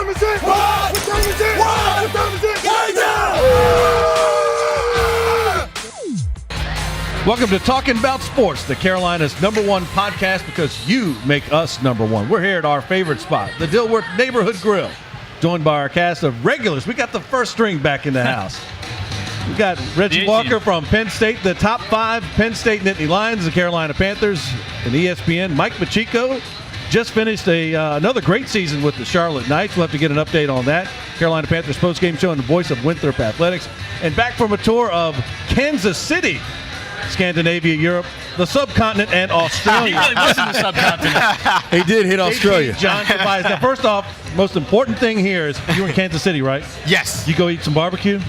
time is it? What time is it? What time is it? Right now! Welcome to Talking About Sports, the Carolina's #1 podcast because you make us #1. We're here at our favorite spot, the Dilworth Neighborhood Grill, joined by our cast of regulars. We got the first string back in the house. We got Reggie Walker from Penn State, the top 5 Penn State Nittany Lions, the Carolina Panthers, and ESPN. Mike Pacheco just finished another great season with the Charlotte Knights. We'll have to get an update on that. Carolina Panthers postgame show and the voice of Winthrop Athletics. And back from a tour of Kansas City, Scandinavia, Europe, the subcontinent, and Australia. He really was in the subcontinent. He did hit Australia. John Tobias. Now, first off, most important thing here is you were in Kansas City, right? Yes. You go eat some barbecue?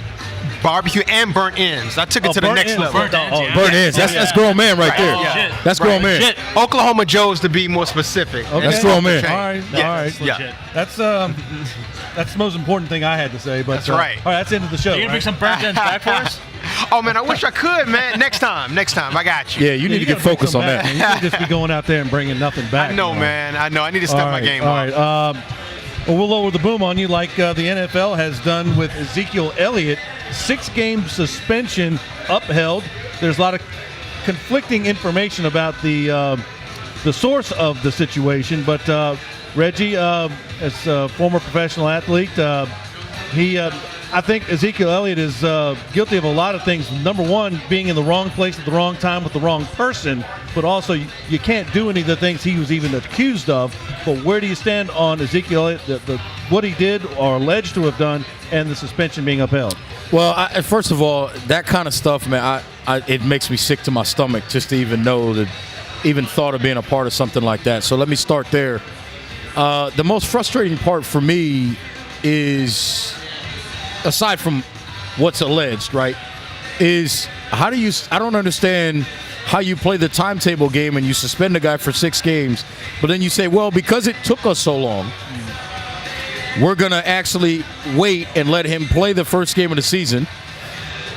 Barbecue and burnt ends. I took it to the next level. Burnt ends, yeah. Burnt ends. That's grown man right there. Legit. That's grown man. Legit. Oklahoma Joe's to be more specific. Okay. That's grown man. All right. Yeah. All right. Yeah. That's the most important thing I had to say. But That's right. All right, that's the end of the show. You gonna bring some burnt ends back for us? Oh, man, I wish I could, man. Next time. I got you. Yeah, you need to get focused on that. You can't just be going out there and bringing nothing back. I know, man. I know. I need to step my game all up. right. Well, we'll lower the boom on you like the NFL has done with Ezekiel Elliott. 6-game suspension upheld. There's a lot of conflicting information about the source of the situation. But Reggie, as a former professional athlete, I think Ezekiel Elliott is guilty of a lot of things. Number one, being in the wrong place at the wrong time with the wrong person, but also you can't do any of the things he was even accused of. But where do you stand on Ezekiel Elliott, what he did or alleged to have done, and the suspension being upheld? Well, first of all, that kind of stuff, man, it makes me sick to my stomach just to even know that, even thought of being a part of something like that. So let me start there. The most frustrating part for me is, aside from what's alleged, right, is I don't understand how you play the timetable game and you suspend a guy for 6 games, but then you say, well, because it took us so long, we're going to actually wait and let him play the first game of the season.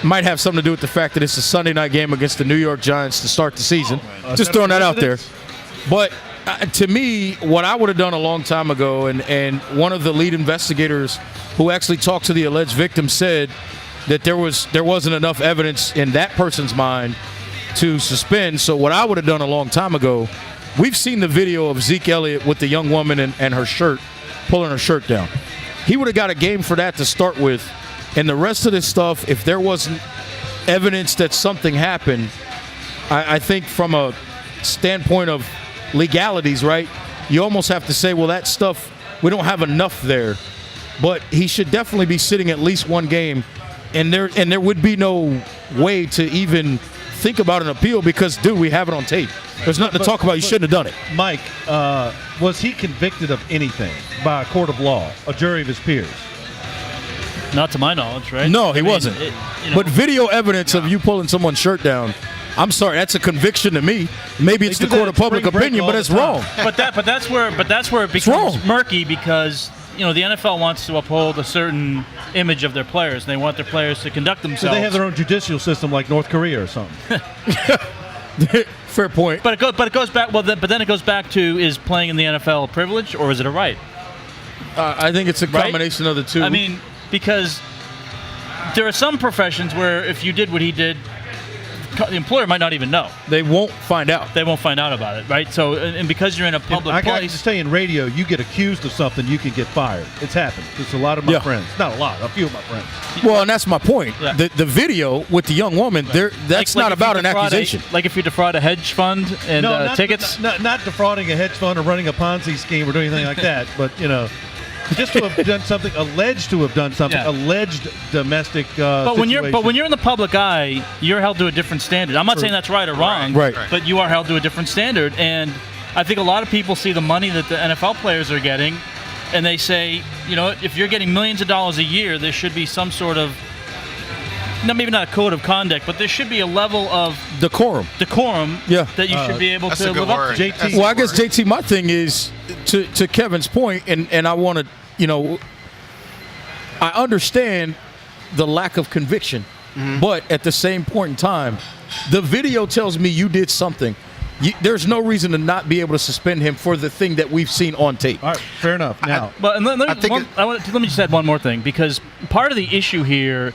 Might have something to do with the fact that it's a Sunday night game against the New York Giants to start the season. Just throwing that out there. But to me, what I would have done a long time ago, and one of the lead investigators who actually talked to the alleged victim said that there wasn't enough evidence in that person's mind to suspend. So what I would have done a long time ago, we've seen the video of Zeke Elliott with the young woman and her shirt, pulling her shirt down. He would have got a game for that to start with. And the rest of this stuff, if there wasn't evidence that something happened, I think from a standpoint of legalities, right, you almost have to say, well, that stuff, we don't have enough there. But he should definitely be sitting at least 1 game, and there would be no way to even think about an appeal because, dude, we have it on tape. There's nothing to talk about. You shouldn't have done it. Mike, was he convicted of anything by a court of law, a jury of his peers? Not to my knowledge, right? No, he wasn't. But video evidence of you pulling someone's shirt down, I'm sorry, that's a conviction to me. Maybe it's the court of public opinion, but it's wrong. But that's where it becomes murky because the NFL wants to uphold a certain image of their players. They want their players to conduct themselves. So they have their own judicial system like North Korea or something. Fair point. But it goes back. Well, but then it goes back to, is playing in the NFL a privilege or is it a right? I think it's a combination of the two. I mean, because there are some professions where if you did what he did, the employer might not even know. They won't find out. They won't find out about it, right? So, and because you're in a public place. I can just tell you, in radio, you get accused of something, you can get fired. It's happened. It's a lot of my friends. Not a lot, a few of my friends. Well, and that's my point. Yeah. The video with the young woman, that's not about an accusation. Like if you defraud a hedge fund and tickets? Not defrauding a hedge fund or running a Ponzi scheme or doing anything like that, but, just to have done something, alleged to have done something, alleged domestic but when you're in the public eye, you're held to a different standard. I'm not saying that's right or wrong, right. But you are held to a different standard. And I think a lot of people see the money that the NFL players are getting, and they say, if you're getting millions of dollars a year, there should be some sort of, maybe not a code of conduct, but there should be a level of decorum. That you should be able to live up to. JT. Well, I guess, JT, my thing is, to Kevin's point, and I want to, I understand the lack of conviction, but at the same point in time, the video tells me you did something. there's no reason to not be able to suspend him for the thing that we've seen on tape. All right, fair enough. Now, But let me just add one more thing, because part of the issue here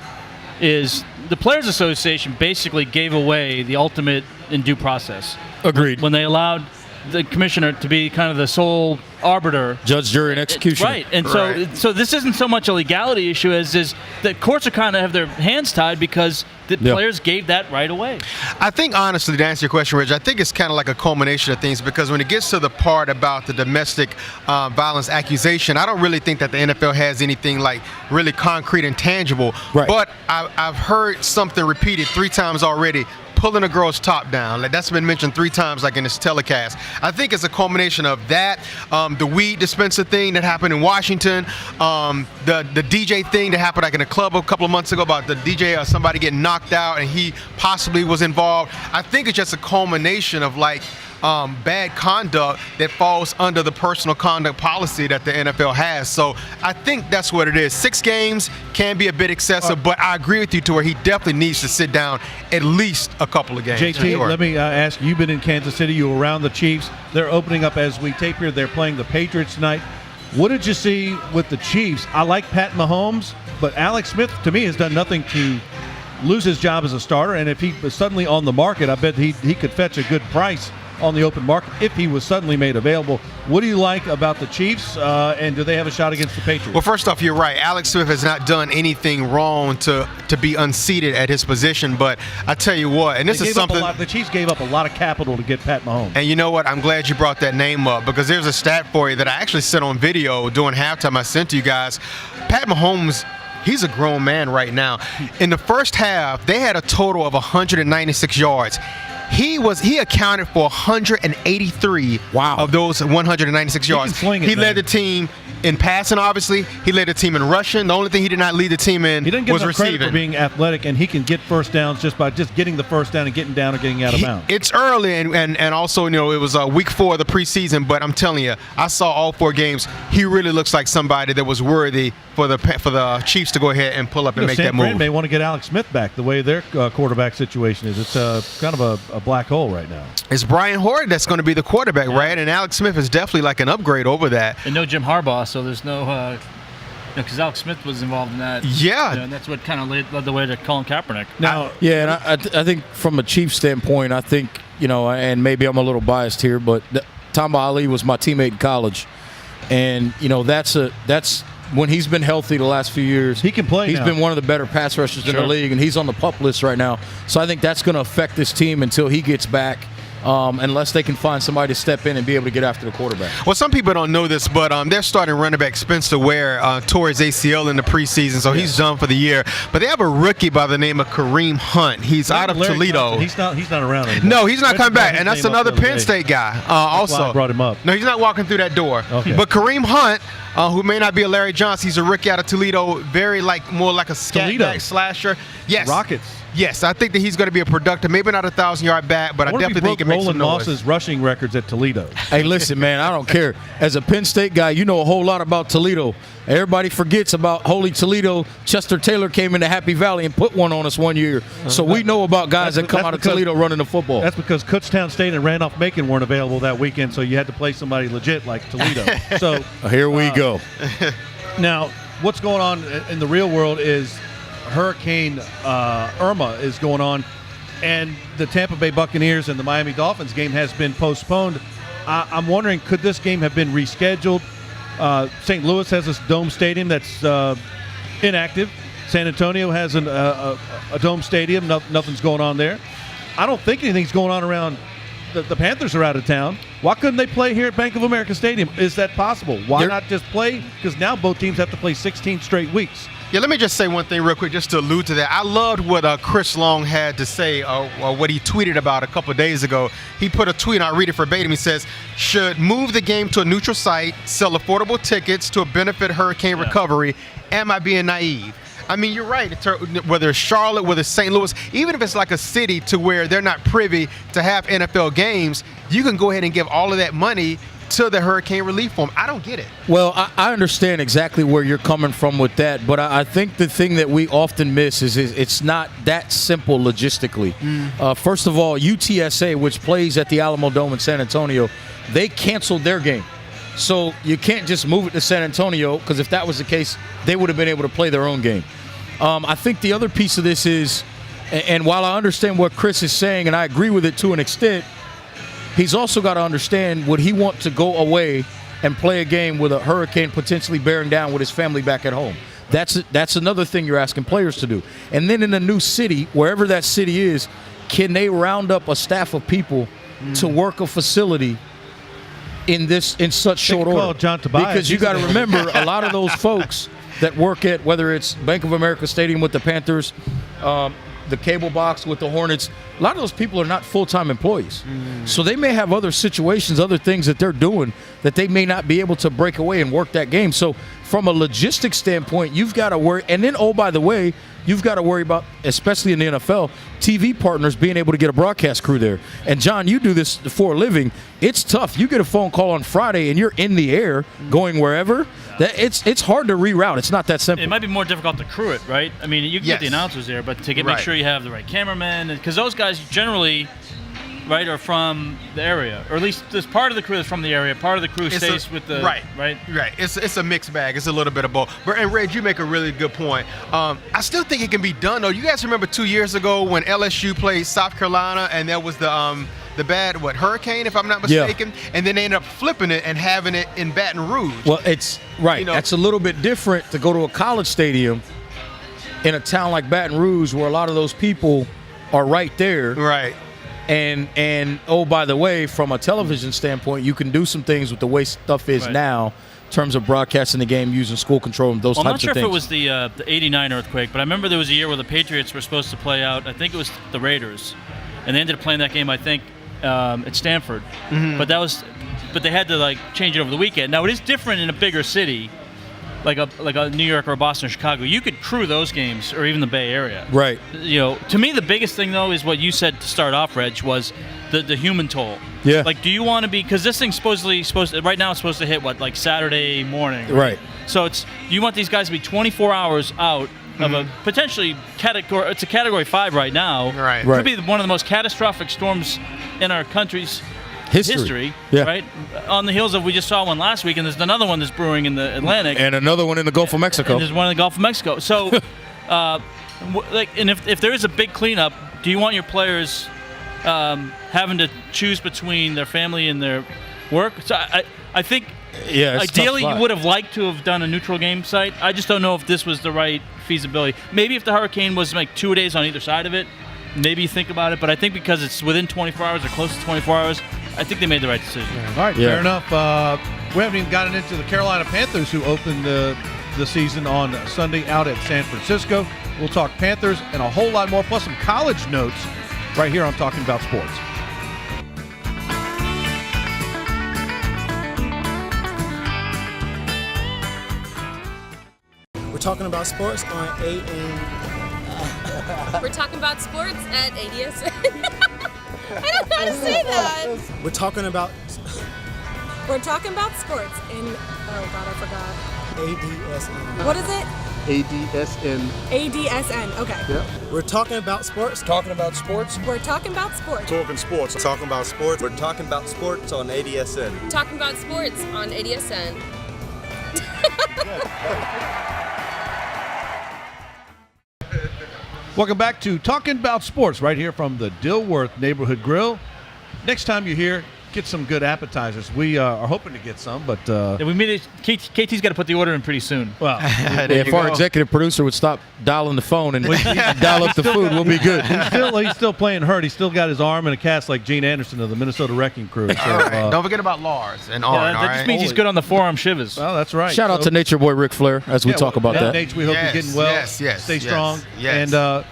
is the Players Association basically gave away the ultimate in due process. Agreed. When they allowed the commissioner to be kind of the sole arbiter, Judge, jury, and executioner. right? And so this isn't so much a legality issue as is that courts are kind of have their hands tied because the players gave that right away. I think, honestly, to answer your question, Rich, I think it's kind of like a culmination of things, because when it gets to the part about the domestic violence accusation, I don't really think that the NFL has anything like really concrete and tangible. Right. But I've heard something repeated 3 times already. Pulling a girl's top down. Like, that's been mentioned 3 times, like in this telecast. I think it's a culmination of that, the weed dispenser thing that happened in Washington, the DJ thing that happened like in a club a couple of months ago about the DJ, somebody getting knocked out and he possibly was involved. I think it's just a culmination of like bad conduct that falls under the personal conduct policy that the NFL has. So I think that's what it is. 6 games can be a bit excessive, but I agree with you to where he definitely needs to sit down at least a couple of games. JT, Sure. let me ask you, you've been in Kansas City, you were around the Chiefs. They're opening up as we tape here. They're playing the Patriots tonight. What did you see with the Chiefs? I like Pat Mahomes, but Alex Smith, to me, has done nothing to lose his job as a starter. And if he was suddenly on the market, I bet he could fetch a good price on the open market if he was suddenly made available. What do you like about the Chiefs, and do they have a shot against the Patriots? Well, first off, you're right. Alex Smith has not done anything wrong to be unseated at his position, but I tell you what, and this is something. The Chiefs gave up a lot of capital to get Pat Mahomes. And you know what? I'm glad you brought that name up, because there's a stat for you that I actually sent on video during halftime. I sent to you guys. Pat Mahomes, he's a grown man right now. In the first half, they had a total of 196 yards. He accounted for 183 of those 196 yards. He led the team in passing, obviously. He led the team in rushing. The only thing he did not lead the team in was receiving. He didn't get enough credit for being athletic, and he can get first downs just by just getting the first down and getting down and getting out of bounds. It's early, and also, it was week 4 of the preseason, but I'm telling you, I saw all 4 games. He really looks like somebody that was worthy for the Chiefs to go ahead and pull up and make that move. San Fran may want to get Alex Smith back the way their quarterback situation is. It's kind of a black hole right now. It's Brian Hoyer that's going to be the quarterback, right? And Alex Smith is definitely like an upgrade over that. And no Jim Harbaugh, so there's no because Alex Smith was involved in that. Yeah. And that's what kind of led the way to Colin Kaepernick. Now, and I think from a Chiefs standpoint, I think, and maybe I'm a little biased here, but Tom Ali was my teammate in college. And, that's when he's been healthy the last few years. He can play. He's been one of the better pass rushers in the league, and he's on the PUP list right now. So I think that's going to affect this team until he gets back. Unless they can find somebody to step in and be able to get after the quarterback. Well, some people don't know this, but they're starting running back Spencer Ware tore his ACL in the preseason, so he's done for the year. But they have a rookie by the name of Kareem Hunt. He's out of Toledo. He's not around anymore. No, he's not coming back, and that's another Penn State guy. Also, I brought him up. No, he's not walking through that door. Okay. But Kareem Hunt, who may not be a Larry Johnson, he's a rookie out of Toledo. Very more like a scat back slasher. Yes, Rockets. Yes, I think that he's going to be a productive, maybe not a 1,000-yard back, but I definitely think he can make some noise. Moss's rushing records at Toledo. Hey, listen, man, I don't care. As a Penn State guy, you know a whole lot about Toledo. Everybody forgets about Holy Toledo. Chester Taylor came into Happy Valley and put one on us one year. So we know about guys that come out of Toledo running the football. That's because Kutztown State and Randolph-Macon weren't available that weekend, so you had to play somebody legit like Toledo. So here we go. Now, what's going on in the real world is Hurricane Irma is going on, and the Tampa Bay Buccaneers and the Miami Dolphins game has been postponed. I'm wondering, could this game have been rescheduled? St. Louis has this dome stadium that's inactive. San Antonio has a dome stadium. Nothing's going on there. I don't think anything's going on around. The Panthers are out of town. Why couldn't they play here at Bank of America Stadium? Is that possible? Why not just play? Because now both teams have to play 16 straight weeks. Yeah, let me just say one thing real quick just to allude to that. I loved what Chris Long had to say, or what he tweeted about a couple of days ago. He put a tweet, and I'll read it verbatim. He says, should move the game to a neutral site, sell affordable tickets to benefit hurricane recovery. Am I being naive? I mean, you're right. Whether it's Charlotte, whether it's St. Louis, even if it's like a city to where they're not privy to have NFL games, you can go ahead and give all of that money until the hurricane relief for them. I don't get it. Well, I understand exactly where you're coming from with that, but I think the thing that we often miss is it's not that simple logistically. First of all, UTSA, which plays at the Alamo Dome in San Antonio, they canceled their game. So you can't just move it to San Antonio, because if that was the case, they would have been able to play their own game. I think the other piece of this is, and while I understand what Chris is saying, and I agree with it to an extent, he's also got to understand, would he want to go away and play a game with a hurricane potentially bearing down with his family back at home? That's another thing you're asking players to do. And then in a new city, wherever that city is, can they round up a staff of people to work a facility in such short order? John Tobias. Because you got to remember, a lot of those folks that work at, whether it's Bank of America Stadium with the Panthers, the cable box with the Hornets, a lot of those people are not full-time employees. So they may have other situations, other things that they're doing that they may not be able to break away and work that game. So from a logistics standpoint, you've got to worry. And then, oh, by the way, you've got to worry about, especially in the NFL, TV partners being able to get a broadcast crew there. And, John, you do this for a living. It's tough. You get a phone call on Friday and you're in the air going wherever. It's hard to reroute. It's not that simple. It might be more difficult to crew it, right? I mean, you can get the announcers there, but to make sure you have the right cameraman, because those guys generally, right, are from the area, or at least there's part of the crew that's from the area. Part of the crew stays with the right. It's a mixed bag. It's a little bit of both. And Reg, you make a really good point. I still think it can be done though. You guys remember 2 years ago when LSU played South Carolina, and there was the bad hurricane, if I'm not mistaken, and then they ended up flipping it and having it in Baton Rouge. Well, it's right. That's a little bit different to go to a college stadium in a town like Baton Rouge, where a lot of those people are right there. Right. And oh, by the way, from a television standpoint, you can do some things with the way stuff is now in terms of broadcasting the game using school control and those types of things. I'm not sure if it was the 89 earthquake, but I remember there was a year where the Patriots were supposed to play out, I think it was the Raiders, and they ended up playing that game, I think, at Stanford. But they had to change it over the weekend. Now it is different in a bigger city, like a New York or a Boston or Chicago. You could crew those games, or even the Bay Area. Right. To me, the biggest thing though is what you said to start off, Reg, was the human toll. Yeah. Do you want to be, because this thing's right now it's supposed to hit Saturday morning. Right. So do you want these guys to be 24 hours out of a potentially it's a Category 5 right now. Right. Could be one of the most catastrophic storms in our country's history, right? On the heels of, we just saw one last week, and there's another one that's brewing in the Atlantic, and another one in the Gulf of Mexico. And there's one in the Gulf of Mexico. So, and if there is a big cleanup, do you want your players having to choose between their family and their work? So I think ideally you would have liked to have done a neutral game site. I just don't know if this was the right feasibility. Maybe if the hurricane was 2 days on either side of it, maybe you think about it. But I think because it's within 24 hours or close to 24 hours, I think they made the right decision. All right, fair enough. We haven't even gotten into the Carolina Panthers, who opened the season on Sunday out at San Francisco. We'll talk Panthers and a whole lot more, plus some college notes right here on Talking About Sports. We're talking about sports on We're talking about sports at ADS. I don't know how to say that. We're talking about sports in, oh God, I forgot. ADSN. What is it? ADSN. ADSN, okay. Yeah. We're talking about sports. Talking about sports. We're talking about sports. Talking sports. Talking about sports. We're talking about sports on ADSN. Talking about sports on ADSN. Welcome back to Talking About Sports right here from the Dilworth Neighborhood Grill. Next time you're here, get some good appetizers. We are hoping to get some, but we made it. KT's got to put the order in pretty soon. Well, if our executive producer would stop dialing the phone and dial up the food, we'll be good. He's still playing hurt. He's still got his arm in a cast like Gene Anderson of the Minnesota Wrecking Crew. So, all right. Don't forget about Lars and Arn. That just means he's good on the forearm shivers. Oh, that's right. Shout out to Nature Boy Ric Flair as we talk about that. Nate, we hope you're getting well. Stay strong. Yes. And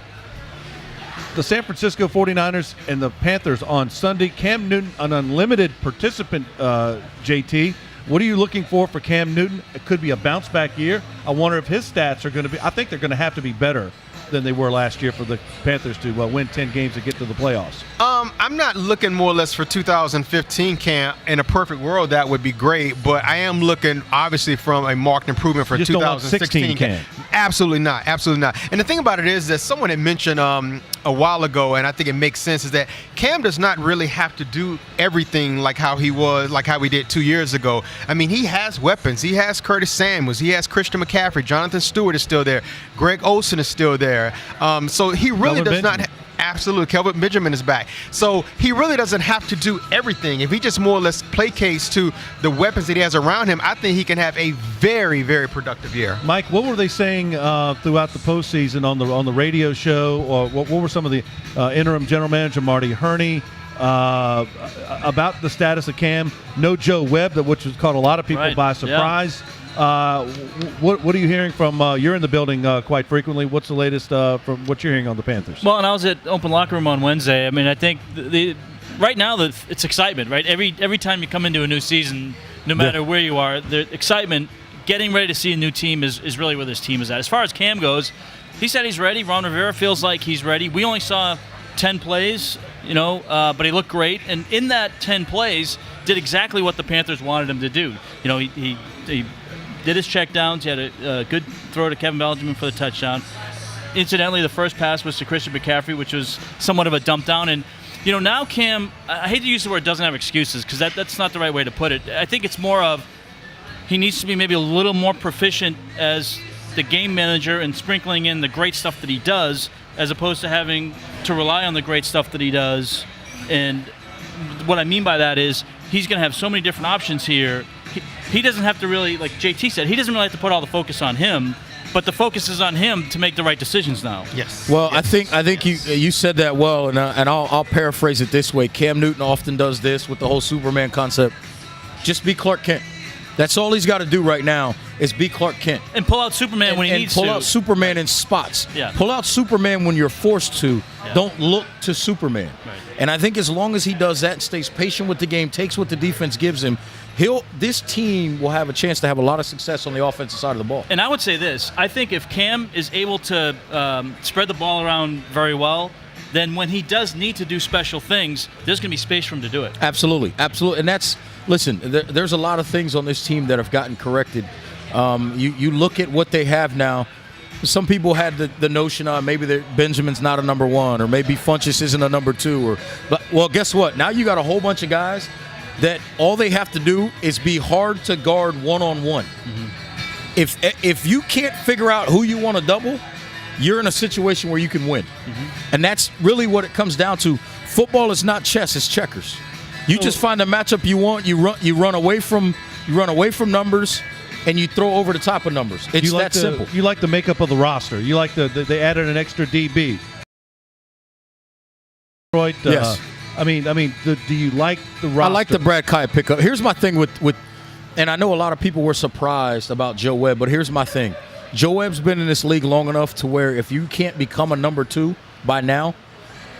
the San Francisco 49ers and the Panthers on Sunday. Cam Newton, an unlimited participant, JT. What are you looking for Cam Newton? It could be a bounce-back year. I wonder if his stats are going to be – I think they're going to have to be better than they were last year for the Panthers to win 10 games to get to the playoffs? I'm not looking more or less for 2015 camp. In a perfect world, that would be great. But I am looking, obviously, from a marked improvement for You just don't want 2016 16 camp. Absolutely not. Absolutely not. And the thing about it is that someone had mentioned a while ago, and I think it makes sense, is that Cam does not really have to do everything like how he did 2 years ago. I mean, he has weapons. He has Curtis Samuels. He has Christian McCaffrey. Jonathan Stewart is still there. Greg Olsen is still there. So he really Kelvin does Benjamin. not. Absolutely. Kelvin Benjamin is back. So he really doesn't have to do everything. If he just more or less placates to the weapons that he has around him, I think he can have a very, very productive year. Mike, what were they saying throughout the postseason on the radio show, or what were some of the interim general manager Marty Herney about the status of Cam? No Joe Webb, which has caught a lot of people by surprise. Yeah. What are you hearing from? You're in the building quite frequently. What's the latest from what you're hearing on the Panthers? Well, and I was at Open Locker Room on Wednesday. I mean, I think right now it's excitement, right? Every time you come into a new season, no matter where you are, the excitement, getting ready to see a new team is really where this team is at. As far as Cam goes, he said he's ready. Ron Rivera feels like he's ready. We only saw 10 plays, but he looked great. And in that 10 plays, did exactly what the Panthers wanted him to do. He did his check downs. He had a good throw to Kevin Benjamin for the touchdown. Incidentally, the first pass was to Christian McCaffrey, which was somewhat of a dump down. And, now Cam, I hate to use the word doesn't have excuses because that's not the right way to put it. I think it's more of he needs to be maybe a little more proficient as the game manager and sprinkling in the great stuff that he does as opposed to having to rely on the great stuff that he does. And what I mean by that is he's going to have so many different options here. He doesn't have to really, like JT said, he doesn't really have to put all the focus on him, but the focus is on him to make the right decisions now. Yes. Well, yes. I think you said that well, and I'll paraphrase it this way. Cam Newton often does this with the whole Superman concept. Just be Clark Kent. That's all he's got to do right now is be Clark Kent. And pull out Superman when he needs to. And pull out Superman in spots. Yeah. Pull out Superman when you're forced to. Yeah. Don't look to Superman. Right. And I think as long as he does that and stays patient with the game, takes what the defense gives him, this team will have a chance to have a lot of success on the offensive side of the ball. And I would say this. I think if Cam is able to spread the ball around very well, then when he does need to do special things, there's going to be space for him to do it. Absolutely. And that's – listen, there's a lot of things on this team that have gotten corrected. You look at what they have now. Some people had the notion maybe that Benjamin's not a number one or maybe Funchess isn't a number two. Well, guess what? Now you got a whole bunch of guys that all they have to do is be hard to guard one-on-one. Mm-hmm. If you can't figure out who you want to double, you're in a situation where you can win. Mm-hmm. And that's really what it comes down to. Football is not chess, it's checkers. You just find a matchup you want, you run away from numbers, and you throw over the top of numbers. It's that simple. You like the makeup of the roster. You like they added an extra DB. Yes. I mean, do you like the roster? I like the Brad Kaya pickup. Here's my thing with, and I know a lot of people were surprised about Joe Webb, but here's my thing. Joe Webb's been in this league long enough to where if you can't become a number two by now,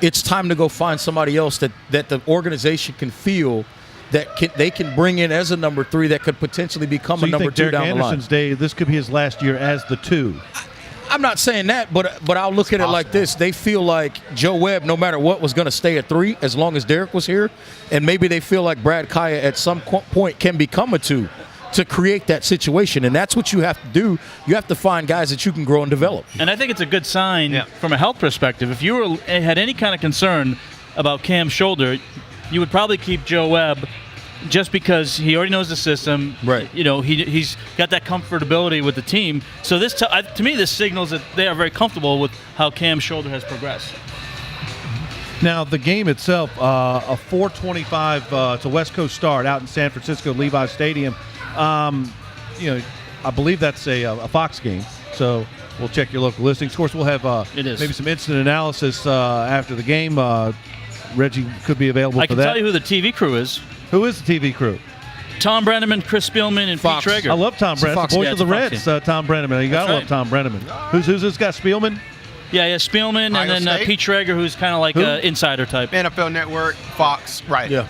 it's time to go find somebody else that the organization can feel that they can bring in as a number three that could potentially become a number two down the line. Anderson's day, this could be his last year as the two. I'm not saying that, but I'll look at it like this. They feel like Joe Webb, no matter what, was going to stay at three as long as Derek was here, and maybe they feel like Brad Kaya at some point can become a two to create that situation, and that's what you have to do. You have to find guys that you can grow and develop. And I think it's a good sign from a health perspective. If you had any kind of concern about Cam's shoulder, you would probably keep Joe Webb just because he already knows the system. Right. He's got that comfortability with the team. So this, to me, this signals that they are very comfortable with how Cam's shoulder has progressed. Now, the game itself, a 4:25 to West Coast start out in San Francisco, Levi Stadium. I believe that's a Fox game, so we'll check your local listings. Of course, we'll have maybe some instant analysis after the game. Reggie could be available I for can that. tell you who the TV crew is. Who is the TV crew? Tom Brenneman, Chris Spielman, and Fox. Pete Traeger. I love Tom Brenneman. Voice of the Reds, Tom Brenneman. You got to love Tom Brenneman. Who's this guy, Spielman? Yeah, Spielman, Ohio and then State. Pete Traeger, who's kind of like an insider type. NFL Network, Fox, right. Yeah.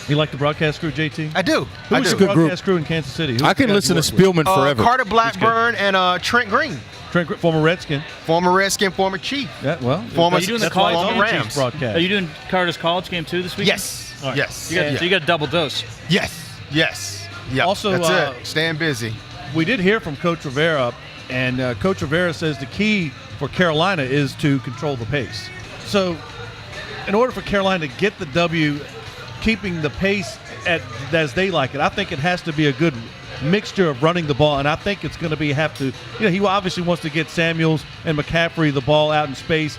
You like the broadcast crew, JT? I do. Who's the broadcast crew in Kansas City? I can listen to Spielman forever. Carter Blackburn and Trent Green. Former Redskin. Former Chief. Yeah, well, Former Are you doing the that's why college it's on Rams. Chiefs broadcast. Are you doing Carter's college game too this week? Yes. All right. Yes. So you got a double dose. Yes. Yeah. Also, that's it. Staying busy. We did hear from Coach Rivera, and Coach Rivera says the key for Carolina is to control the pace. So, in order for Carolina to get the W, keeping the pace as they like it, I think it has to be a good mixture of running the ball, and I think it's going to be he obviously wants to get Samuels and McCaffrey the ball out in space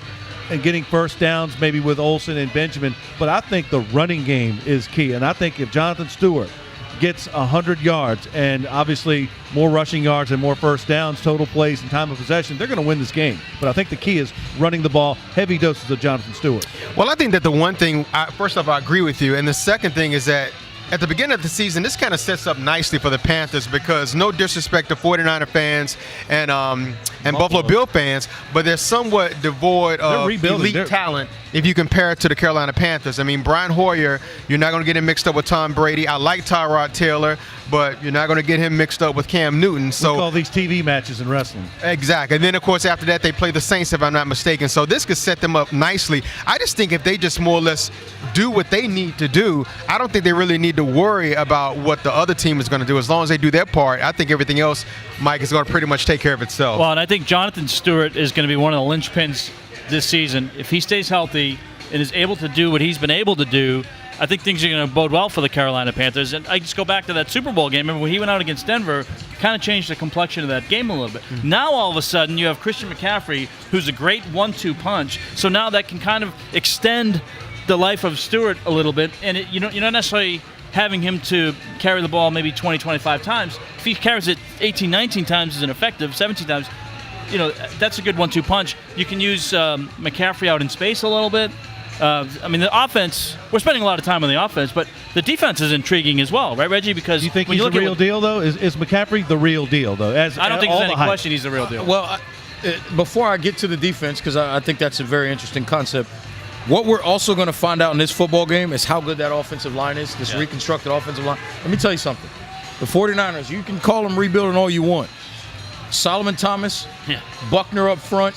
and getting first downs maybe with Olsen and Benjamin, but I think the running game is key, and I think if Jonathan Stewart gets 100 yards and obviously more rushing yards and more first downs, total plays, and time of possession, they're going to win this game. But I think the key is running the ball, heavy doses of Jonathan Stewart. Well, I think that the one thing, first off, I agree with you. And the second thing is that at the beginning of the season, this kind of sets up nicely for the Panthers because no disrespect to 49er fans and Buffalo Bill fans, but they're somewhat devoid of elite talent if you compare it to the Carolina Panthers. I mean, Brian Hoyer, you're not going to get him mixed up with Tom Brady. I like Tyrod Taylor, but you're not going to get him mixed up with Cam Newton. So we call these TV matches in wrestling. Exactly. And then, of course, after that, they play the Saints, if I'm not mistaken. So this could set them up nicely. I just think if they just more or less do what they need to do, I don't think they really need to worry about what the other team is going to do. As long as they do their part, I think everything else, Mike, is going to pretty much take care of itself. Well, and I think Jonathan Stewart is going to be one of the linchpins this season. If he stays healthy and is able to do what he's been able to do, I think things are going to bode well for the Carolina Panthers. And I just go back to that Super Bowl game. Remember when he went out against Denver, kind of changed the complexion of that game a little bit. Now all of a sudden you have Christian McCaffrey, who's a great 1-2 punch. So now that can kind of extend the life of Stewart a little bit. And you're not necessarily having him to carry the ball maybe 20, 25 times. If he carries it 18, 19 times is ineffective, 17 times, that's a good 1-2 punch. You can use McCaffrey out in space a little bit. I mean, the offense, we're spending a lot of time on the offense, but the defense is intriguing as well, right, Reggie? Because you think he's the real deal, though? Is McCaffrey the real deal, though? I don't think there's any question he's the real deal. Well, before I get to the defense, because I think that's a very interesting concept, what we're also going to find out in this football game is how good that offensive line is, this reconstructed offensive line. Let me tell you something. The 49ers, you can call them rebuilding all you want. Solomon Thomas, Buckner up front,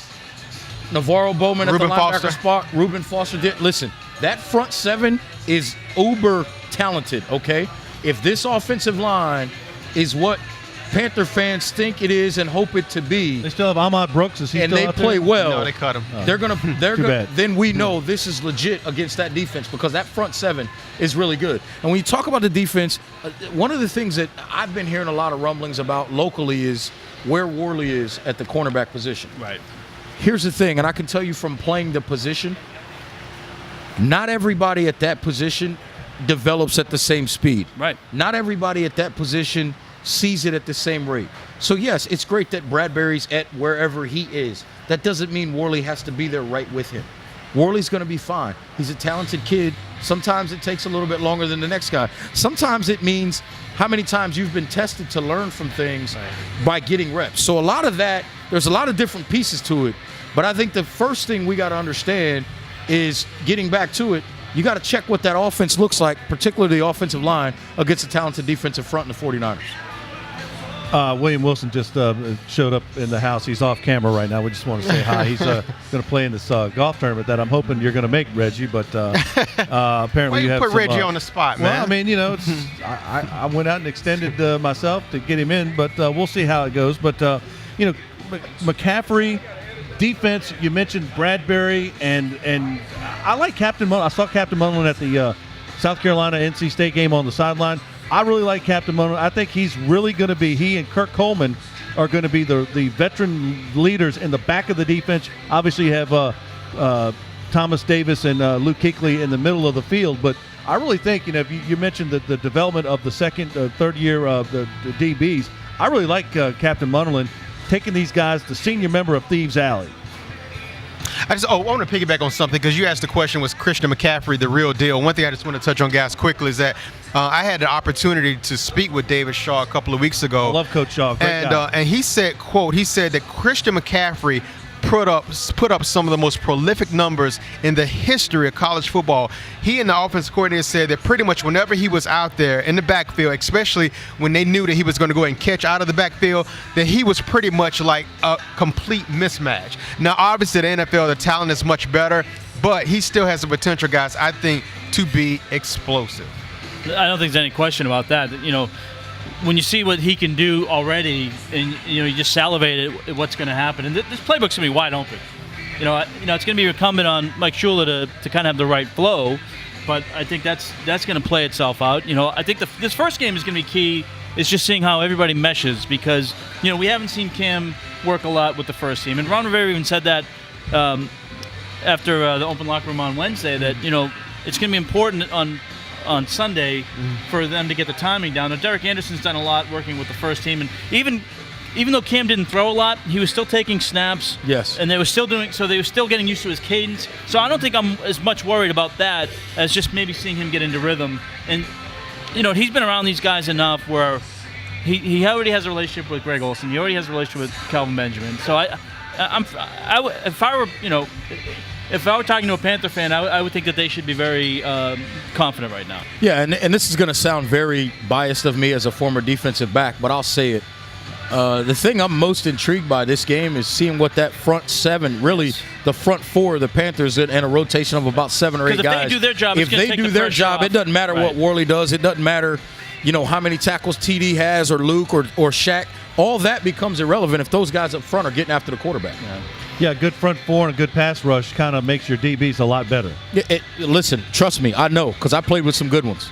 Navarro Bowman at the linebacker spot, Reuben Foster. Listen, that front seven is uber talented, okay? If this offensive line is what Panther fans think it is and hope it to be, they still have Ahmad Brooks. Is he and still they out play there? well. No, they cut him. They're gonna. bad. Then we know this is legit against that defense because that front seven is really good. And when you talk about the defense, one of the things that I've been hearing a lot of rumblings about locally is where Worley is at the cornerback position. Right. Here's the thing, and I can tell you from playing the position, not everybody at that position develops at the same speed. Right. Not everybody at that position sees it at the same rate. So, yes, it's great that Bradbury's at wherever he is. That doesn't mean Worley has to be there right with him. Worley's going to be fine. He's a talented kid. Sometimes it takes a little bit longer than the next guy. Sometimes it means how many times you've been tested to learn from things by getting reps. So a lot of that, there's a lot of different pieces to it. But I think the first thing we got to understand is getting back to it, you got to check what that offense looks like, particularly the offensive line, against a talented defensive front in the 49ers. William Wilson just showed up in the house. He's off camera right now. We just want to say hi. He's going to play in this golf tournament that I'm hoping you're going to make, Reggie. But apparently Why you have put some, Reggie on the spot, man? Well, I mean, it's, I went out and extended myself to get him in, but we'll see how it goes. But McCaffrey. Defense, you mentioned Bradbury, and I like Captain Mullen. I saw Captain Mullen at the South Carolina NC State game on the sideline. I really like Captain Mullen. I think he's really going to be, he and Kirk Coleman are going to be the veteran leaders in the back of the defense. Obviously, you have Thomas Davis and Luke Kuechly in the middle of the field, but I really think, you mentioned the development of the second, third year of the DBs. I really like Captain Mullen taking these guys, the senior member of Thieves Alley. I want to piggyback on something because you asked the question, was Christian McCaffrey the real deal? One thing I just want to touch on, guys, quickly is that I had the opportunity to speak with David Shaw a couple of weeks ago. I love Coach Shaw. Great guy. And he said, quote, he said that Christian McCaffrey put up some of the most prolific numbers in the history of college football. He and the offensive coordinator said that pretty much whenever he was out there in the backfield, especially when they knew that he was going to go and catch out of the backfield, that he was pretty much like a complete mismatch. Now, obviously, the NFL, the talent is much better, but he still has the potential, guys, I think, to be explosive. I don't think there's any question about that. When you see what he can do already, and you just salivate at what's going to happen, and this playbook's going to be wide open. It's going to be incumbent on Mike Shula to kind of have the right flow, but I think that's going to play itself out. I think this first game is going to be key. It's just seeing how everybody meshes, because we haven't seen Cam work a lot with the first team, and Ron Rivera even said that after the open locker room on Wednesday, that it's going to be important on Sunday for them to get the timing down. Now, Derek Anderson's done a lot working with the first team, and even though Cam didn't throw a lot, he was still taking snaps. Yes. And they were still getting used to his cadence. So I don't think I'm as much worried about that as just maybe seeing him get into rhythm. And he's been around these guys enough where he already has a relationship with Greg Olsen. He already has a relationship with Calvin Benjamin. So if I were talking to a Panther fan, I would think that they should be very confident right now. Yeah, and this is going to sound very biased of me as a former defensive back, but I'll say it. The thing I'm most intrigued by this game is seeing what that front seven, really the front four of the Panthers, and a rotation of about 7 or 8 guys. If they do their job, if they do their job, it doesn't matter what Worley does. It doesn't matter, how many tackles TD has or Luke or Shaq. All that becomes irrelevant if those guys up front are getting after the quarterback. Yeah, good front four and a good pass rush kind of makes your DBs a lot better. Listen, trust me, I know, because I played with some good ones.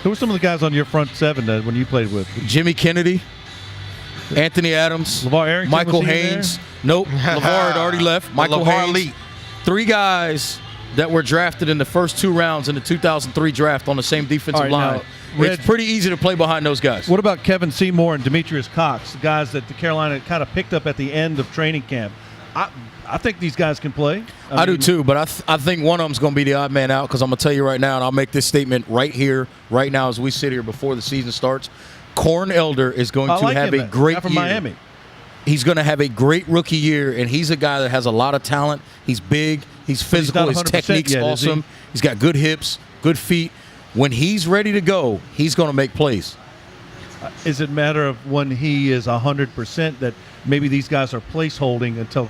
Who were some of the guys on your front seven when you played with? Jimmy Kennedy, Anthony Adams, LeVar Arrington, Michael Haynes. Nope, LeVar had already left. Michael Haynes. Elite. 3 guys that were drafted in the first 2 rounds in the 2003 draft on the same defensive line. It's pretty easy to play behind those guys. What about Kevin Seymour and Demetrius Cox, the guys that the Carolina kind of picked up at the end of training camp? I think these guys can play. I do too, but I think one of them's going to be the odd man out, because I'm going to tell you right now, and I'll make this statement right here, right now as we sit here before the season starts. Corn Elder is going to have a great year. From Miami. He's going to have a great rookie year, and he's a guy that has a lot of talent. He's big. He's physical. His technique's awesome. He's got good hips, good feet. When he's ready to go, he's going to make plays. Is it a matter of when he is 100% that maybe these guys are placeholding until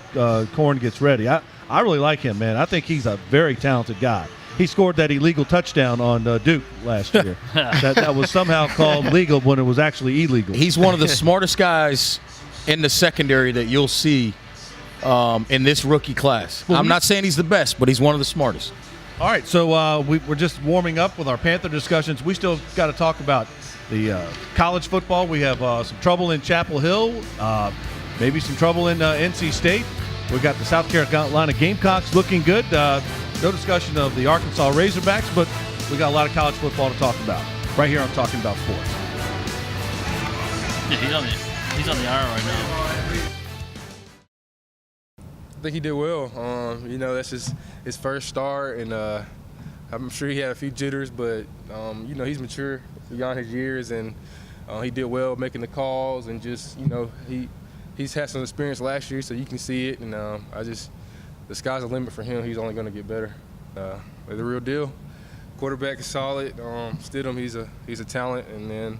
Corn gets ready? I really like him, man. I think he's a very talented guy. He scored that illegal touchdown on Duke last year. that was somehow called legal when it was actually illegal. He's one of the smartest guys in the secondary that you'll see in this rookie class. Well, I'm not saying he's the best, but he's one of the smartest. All right, so we're just warming up with our Panther discussions. We still got to talk about the college football. We have some trouble in Chapel Hill, maybe some trouble in NC State. We've got the South Carolina Gamecocks looking good. No discussion of the Arkansas Razorbacks, but we got a lot of college football to talk about right here on Talking About Sports. Yeah, he's on the IR right now. I think he did well. That's his first start, and I'm sure he had a few jitters, but he's mature beyond his years, and he did well making the calls, and just he's had some experience last year, so you can see it, and the sky's the limit for him. He's only going to get better. They're the real deal. Quarterback is solid. Stidham, he's a talent, and then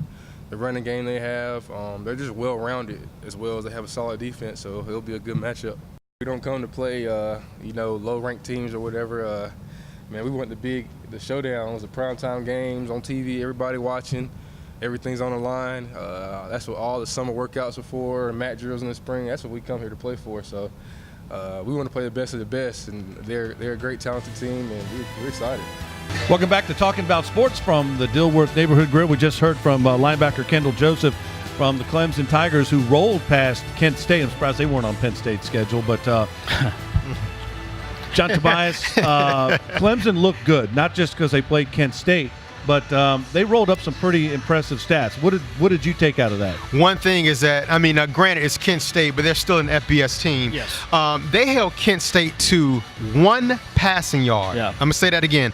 the running game they have, they're just well-rounded, as well as they have a solid defense, so it'll be a good matchup. We don't come to play, low-ranked teams or whatever. We want the showdowns, the primetime games on TV, everybody watching, everything's on the line. That's what all the summer workouts are for, and mat drills in the spring. That's what we come here to play for. So we want to play the best of the best, and they're a great, talented team, and we're excited. Welcome back to Talking About Sports from the Dilworth Neighborhood Grill. We just heard from linebacker Kendall Joseph from the Clemson Tigers, who rolled past Kent State. I'm surprised they weren't on Penn State's schedule, but John Tobias, Clemson looked good, not just because they played Kent State, but they rolled up some pretty impressive stats. What did you take out of that? One thing is that, granted it's Kent State, but they're still an FBS team. Yes. They held Kent State to 1 passing yard. Yeah. I'm going to say that again.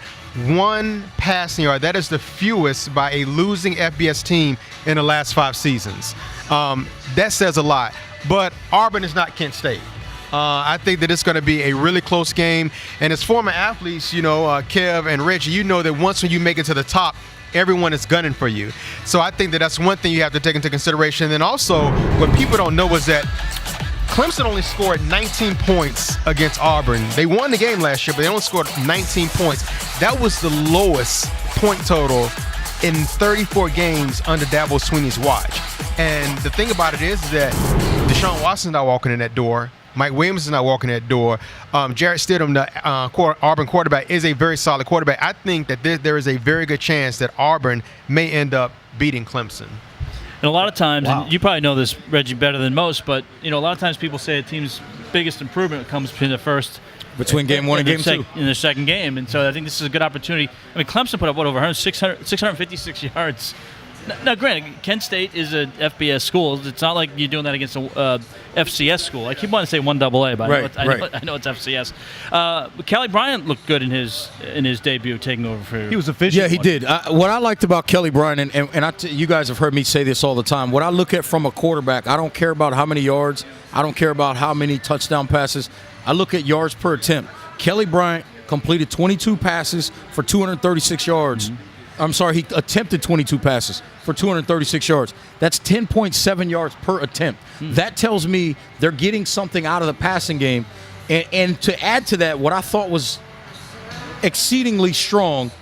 1 passing yard. That is the fewest by a losing FBS team in the last 5 seasons. That says a lot. But Auburn is not Kent State. I think that it's going to be a really close game. And as former athletes, Kev and Rich, you know that once when you make it to the top, everyone is gunning for you. So I think that that's one thing you have to take into consideration. And then also, what people don't know is that Clemson only scored 19 points against Auburn. They won the game last year, but they only scored 19 points. That was the lowest point total in 34 games under Dabo Swinney's watch. And the thing about it is that Deshaun Watson's not walking in that door. Mike Williams is not walking in that door. Jarrett Stidham, the Auburn quarterback, is a very solid quarterback. I think that there is a very good chance that Auburn may end up beating Clemson. And a lot of times, and you probably know this, Reggie, better than most, but a lot of times people say a team's biggest improvement comes between the first between game one and game two in the second game. And so I think this is a good opportunity. I mean, Clemson put up over 656 yards. Now, granted, Kent State is an FBS school. It's not like you're doing that against a FCS school. I keep wanting to say 1AA, but I know it's FCS. But Kelly Bryant looked good in his debut, taking over for. He was efficient. Yeah, he did. What I liked about Kelly Bryant, and you guys have heard me say this all the time. What I look at from a quarterback, I don't care about how many yards. I don't care about how many touchdown passes. I look at yards per attempt. Kelly Bryant completed 22 passes for 236 yards. Mm-hmm. I'm sorry, he attempted 22 passes for 236 yards. That's 10.7 yards per attempt. That tells me they're getting something out of the passing game. And to add to that, what I thought was exceedingly strong,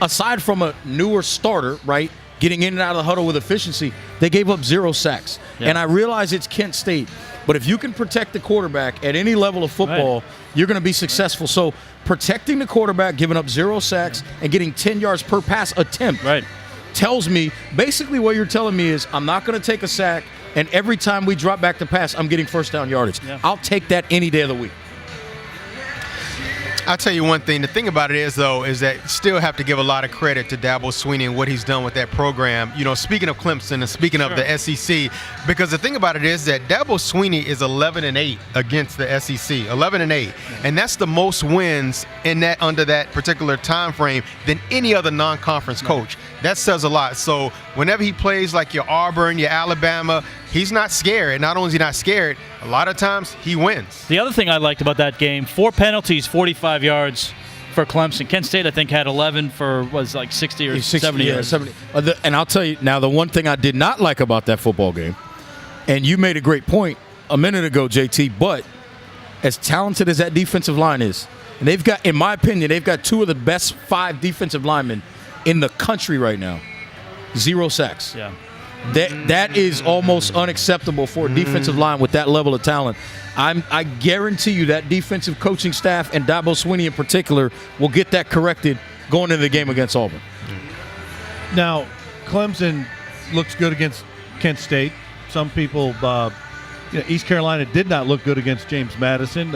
aside from a newer starter, right, getting in and out of the huddle with efficiency, they gave up 0 sacks. Yeah. And I realize it's Kent State, but if you can protect the quarterback at any level of football, you're going to be successful. So protecting the quarterback, giving up 0 sacks, and getting 10 yards per pass attempt tells me, basically what you're telling me is I'm not going to take a sack, and every time we drop back to pass, I'm getting first down yardage. Yeah. I'll take that any day of the week. I'll tell you one thing. The thing about it is, though, is that still have to give a lot of credit to Dabo Swinney and what he's done with that program. Speaking of Clemson and speaking of the SEC, because the thing about it is that Dabo Swinney is 11-8 against the SEC, 11-8, and that's the most wins under that particular time frame than any other non-conference coach. That says a lot. So whenever he plays like your Auburn, your Alabama, he's not scared. Not only is he not scared, a lot of times he wins. The other thing I liked about that game, 4 penalties, 45 yards for Clemson. Kent State, I think, had 11 for, 60 or 70 yards. 70. And I'll tell you, now the one thing I did not like about that football game, and you made a great point a minute ago, JT, but as talented as that defensive line is, and they've got, in my opinion, they've got 2 of the best 5 defensive linemen in the country right now. 0 sacks. Yeah. That is almost unacceptable for a defensive line with that level of talent. I guarantee you that defensive coaching staff and Dabo Swinney in particular will get that corrected going into the game against Auburn. Now, Clemson looks good against Kent State. Some people, East Carolina did not look good against James Madison.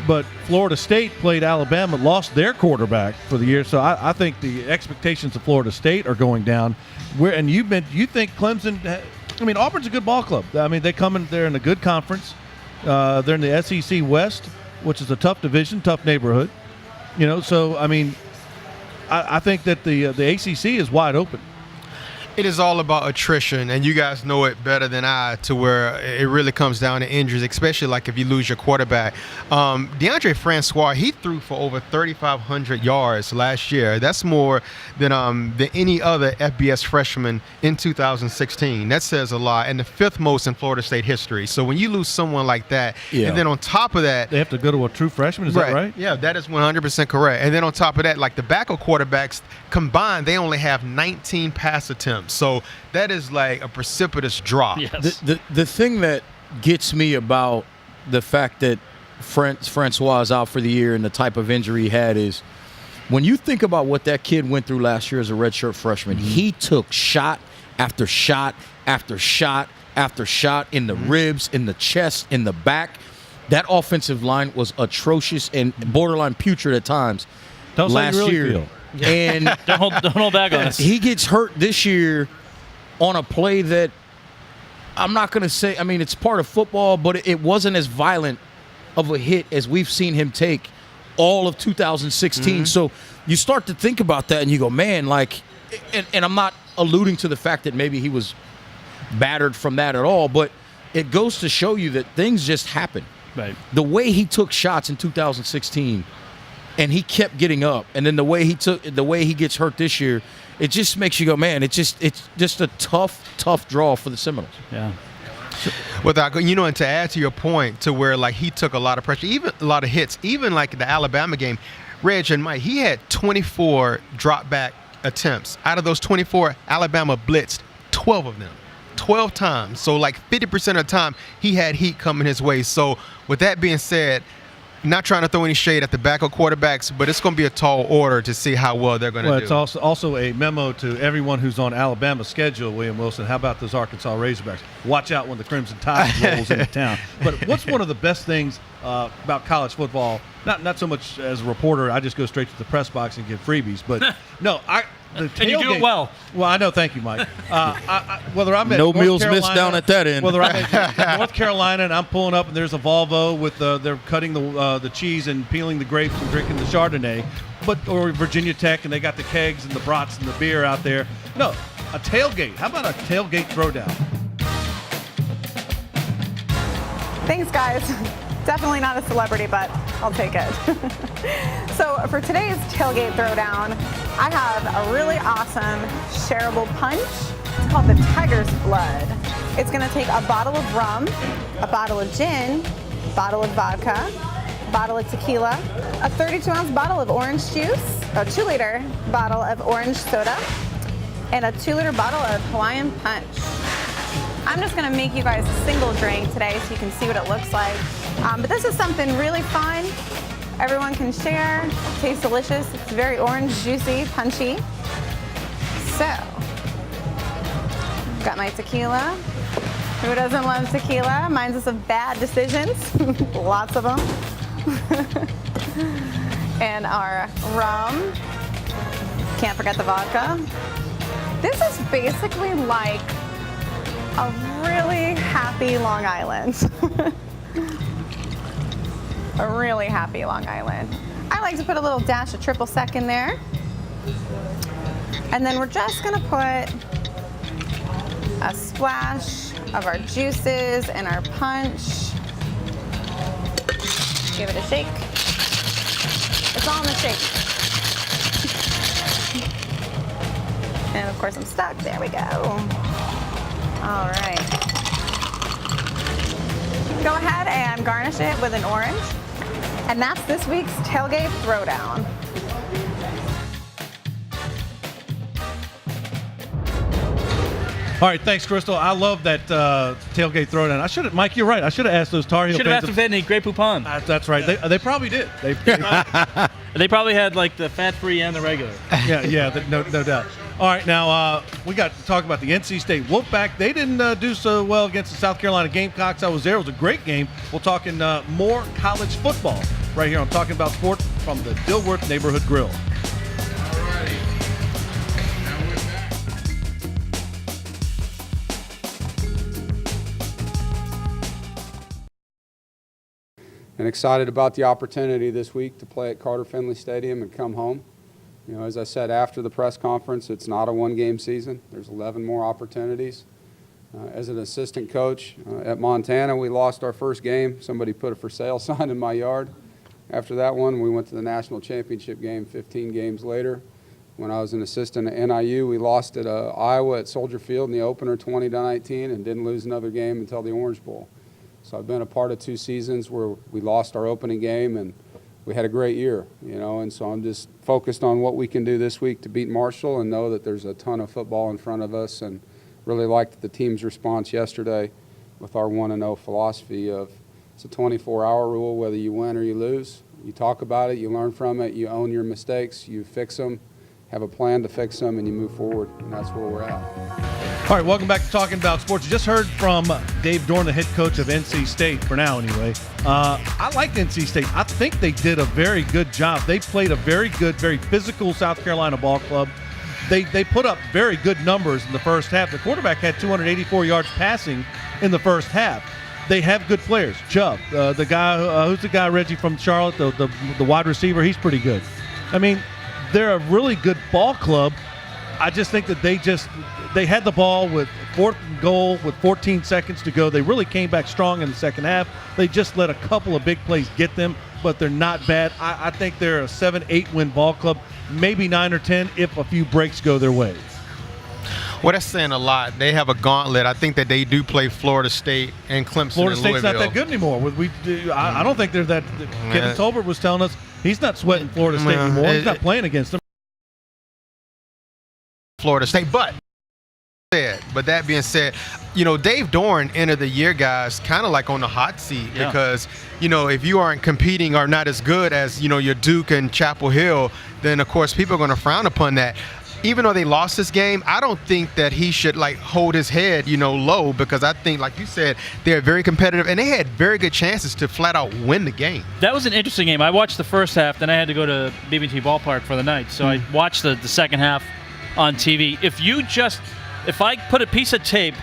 But Florida State played Alabama, lost their quarterback for the year. So I think the expectations of Florida State are going down. You think Clemson? I mean, Auburn's a good ball club. I mean, they're in a good conference. They're in the SEC West, which is a tough division, tough neighborhood. So I mean, I think that the ACC is wide open. It is all about attrition, and you guys know it better than I, to where it really comes down to injuries, especially like if you lose your quarterback. DeAndre Francois, he threw for over 3,500 yards last year. That's more than any other FBS freshman in 2016. That says a lot, and the 5th most in Florida State history. So when you lose someone like that, and then on top of that, they have to go to a true freshman. Is that right? Yeah, that is 100% correct. And then on top of that, like the backup quarterbacks combined, they only have 19 pass attempts. So that is like a precipitous drop. Yes. The thing that gets me about the fact that Francois is out for the year and the type of injury he had is when you think about what that kid went through last year as a redshirt freshman, he took shot after shot after shot after shot in the ribs, in the chest, in the back. That offensive line was atrocious and borderline putrid at times last year. And don't hold back on us. He gets hurt this year on a play that I'm not going to say, I mean, it's part of football, but it wasn't as violent of a hit as we've seen him take all of 2016. So you start to think about that and you go, man, like, and I'm not alluding to the fact that maybe he was battered from that at all, but it goes to show you that things just happen. Right. The way he took shots in 2016, and he kept getting up, and then the way he gets hurt this year, it just makes you go, man. It's just a tough draw for the Seminoles. Yeah. Without, and to add to your point, to where like he took a lot of pressure, even a lot of hits, even like the Alabama game, Reg and Mike, he had 24 drop back attempts. Out of those 24, Alabama blitzed 12 of them. 12 times. So like 50% of the time he had heat coming his way. So with that being said, not trying to throw any shade at the backup quarterbacks, but it's going to be a tall order to see how well they're going to do. Well, it's also a memo to everyone who's on Alabama's schedule, William Wilson. How about those Arkansas Razorbacks? Watch out when the Crimson Tide rolls into town. But what's one of the best things about college football, not so much as a reporter, I just go straight to the press box and give freebies, but no, the tailgate, and you do it well. Well, I know. Thank you, Mike. Whether I'm at No North meals Carolina, missed down at that end. Whether I'm at North Carolina and I'm pulling up and there's a Volvo with they're cutting the cheese and peeling the grapes and drinking the Chardonnay, or Virginia Tech and they got the kegs and the brats and the beer out there. No, a tailgate. How about a tailgate throwdown? Thanks, guys. Definitely not a celebrity, but I'll take it. So for today's tailgate throwdown, I have a really awesome shareable punch. It's called the Tiger's Blood. It's going to take a bottle of rum, a bottle of gin, a bottle of vodka, a bottle of tequila, a 32-ounce bottle of orange juice, a 2-liter bottle of orange soda, and a 2-liter bottle of Hawaiian Punch. I'm just going to make you guys a single drink today so you can see what it looks like. But this is something really fun. Everyone can share. It tastes delicious. It's very orange, juicy, punchy. So, got my tequila. Who doesn't love tequila? Reminds us of bad decisions. Lots of them. And our rum. Can't forget the vodka. This is basically like a really happy Long Island. A really happy Long Island. I like to put a little dash of triple sec in there. And then we're just gonna put a splash of our juices and our punch. Give it a shake. It's all in the shake. And of course I'm stuck, there we go. All right. Go ahead and garnish it with an orange. And that's this week's Tailgate Throwdown. All right, thanks, Crystal. I love that tailgate throwdown. Mike, you're right. I should have asked those Tar Heel Should have asked fans if they had any Grey Poupon. That's right. They probably did. They probably had like the fat-free and the regular. Yeah, no doubt. All right, now we got to talk about the NC State Wolfpack. They didn't do so well against the South Carolina Gamecocks. I was there. It was a great game. We're talking more college football right here on Talking About Sports from the Dilworth Neighborhood Grill. And excited about the opportunity this week to play at Carter Finley Stadium and come home. You know, as I said after the press conference, it's not a one-game season. There's 11 more opportunities. As an assistant coach at Montana, we lost our first game. Somebody put a for sale sign in my yard. After that one, we went to the national championship game 15 games later. When I was an assistant at NIU, we lost at Iowa at Soldier Field in the opener 20-19 and didn't lose another game until the Orange Bowl. So I've been a part of 2 seasons where we lost our opening game and we had a great year, you know, and so I'm just focused on what we can do this week to beat Marshall and know that there's a ton of football in front of us, and really liked the team's response yesterday with our 1-0 philosophy of it's a 24-hour rule whether you win or you lose. You talk about it, you learn from it, you own your mistakes, you fix them, have a plan to fix them, and you move forward, and that's where we're at. All right, welcome back to Talking About Sports. You just heard from Dave Dorn, the head coach of NC State, for now anyway. I like NC State. I think they did a very good job. They played a very good, very physical South Carolina ball club. They put up very good numbers in the first half. The quarterback had 284 yards passing in the first half. They have good players. Chubb, the guy, who's the guy, Reggie, from Charlotte, the wide receiver, he's pretty good. I mean, they're a really good ball club. I just think that they had the ball with 4th and goal with 14 seconds to go. They really came back strong in the second half. They just let a couple of big plays get them, but they're not bad. I think they're a 7-8 win ball club, maybe 9 or 10 if a few breaks go their way. Well, that's saying a lot. They have a gauntlet. I think that they do play Florida State and Clemson. Florida and State's Louisville. not that good anymore. I don't think they're that. Kevin Tolbert was telling us he's not sweating Florida State anymore. He's not playing against them. Florida State, but that being said, Dave Doeren entered the year, guys, kind of like on the hot seat because if you aren't competing or not as good as your Duke and Chapel Hill, then of course people are going to frown upon that. Even though they lost this game, I don't think that he should hold his head low, because I think, like you said, they're very competitive and they had very good chances to flat out win the game. That was an interesting game. I watched the first half, then I had to go to BB&T Ballpark for the night, so I watched the second half on TV. If I put a piece of tape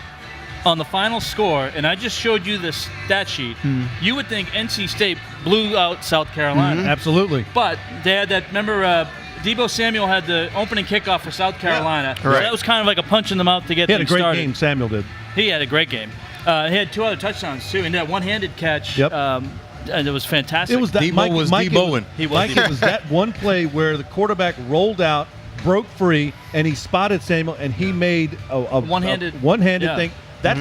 on the final score and I just showed you the stat sheet, you would think NC State blew out South Carolina. Absolutely. But they had that, remember, Debo Samuel had the opening kickoff for South Carolina. Yeah. So Right. that was kind of like a punch in the mouth to get them started. He had a great game, Samuel did. He had a great game. He had 2 other touchdowns, too, and that one-handed catch. Yep. And it was fantastic. It was that Debo was Deboing. It was that one play where the quarterback rolled out, broke free, and he spotted Samuel, and he made a One-handed thing. That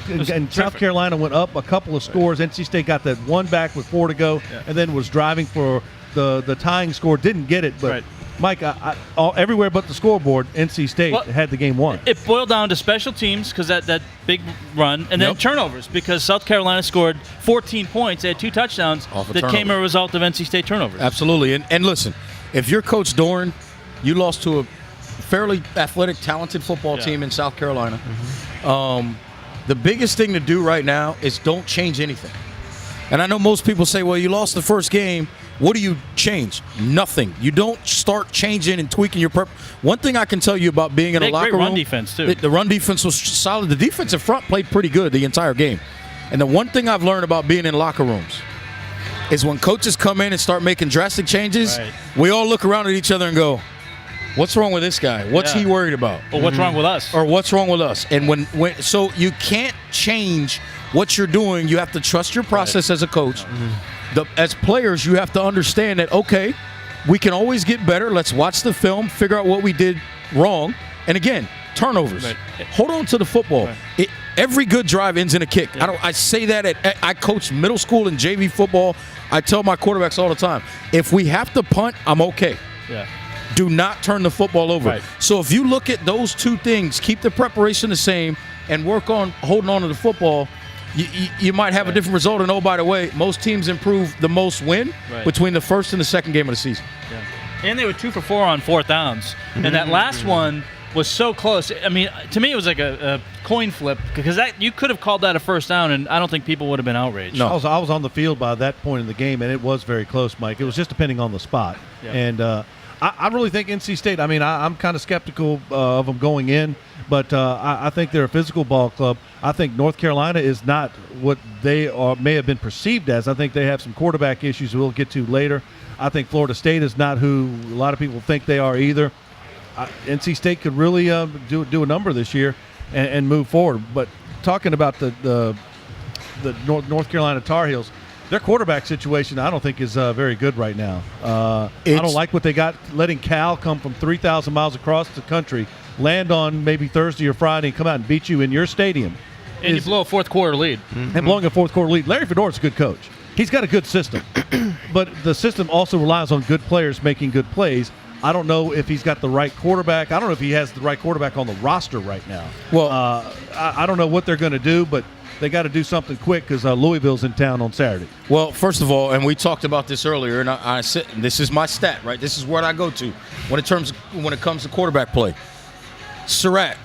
and South Carolina went up a couple of scores. NC State got that one back with 4 to go, and then was driving for the tying score. Didn't get it, but Mike, everywhere but the scoreboard, NC State had the game won. It boiled down to special teams because that big run, and then turnovers because South Carolina scored 14 points. They had 2 touchdowns that came as a result of NC State turnovers. Absolutely. And listen, if you're Coach Doeren, you lost to a fairly athletic, talented football team in South Carolina. The biggest thing to do right now is don't change anything. And I know most people say, well, you lost the first game. What do you change? Nothing. You don't start changing and tweaking your prep. One thing I can tell you about being in a locker room. Great run defense, too. The run defense was solid. The defensive front played pretty good the entire game. And the one thing I've learned about being in locker rooms is when coaches come in and start making drastic changes, we all look around at each other and go, what's wrong with this guy? What's he worried about? Or what's wrong with us? Or what's wrong with us? And so you can't change what you're doing. You have to trust your process as a coach. As players, you have to understand that, okay, we can always get better. Let's watch the film, figure out what we did wrong. And again, turnovers. Hold on to the football. Every good drive ends in a kick. I say that I coach middle school and JV football. I tell my quarterbacks all the time, if we have to punt, I'm okay. Do not turn the football over. So if you look at those 2 things, keep the preparation the same and work on holding on to the football, you might have a different result. And, oh, by the way, most teams improve the most win between the first and the second game of the season. And they were 2 for 4 on 4th downs. And that last one was so close. I mean, to me, it was like a coin flip because you could have called that a first down, and I don't think people would have been outraged. No. I was on the field by that point in the game, and it was very close, Mike. It was just depending on the spot. And I really think NC State, I mean, I'm kind of skeptical of them going in, but I think they're a physical ball club. I think North Carolina is not what they may have been perceived as. I think they have some quarterback issues we'll get to later. I think Florida State is not who a lot of people think they are either. NC State could really do a number this year and move forward. But talking about the North Carolina Tar Heels, their quarterback situation I don't think is very good right now. I don't like what they got, letting Cal come from 3,000 miles across the country, land on maybe Thursday or Friday, and come out and beat you in your stadium. And you blow a 4th quarter lead. And blowing a 4th quarter lead. Larry Fedora's a good coach. He's got a good system. But the system also relies on good players making good plays. I don't know if he's got the right quarterback. I don't know if he has the right quarterback on the roster right now. Well, I don't know what they're going to do, but they got to do something quick because Louisville's in town on Saturday. Well, first of all, and we talked about this earlier, and I said this is my stat, right? This is what I go to when it comes to quarterback play. Surratt,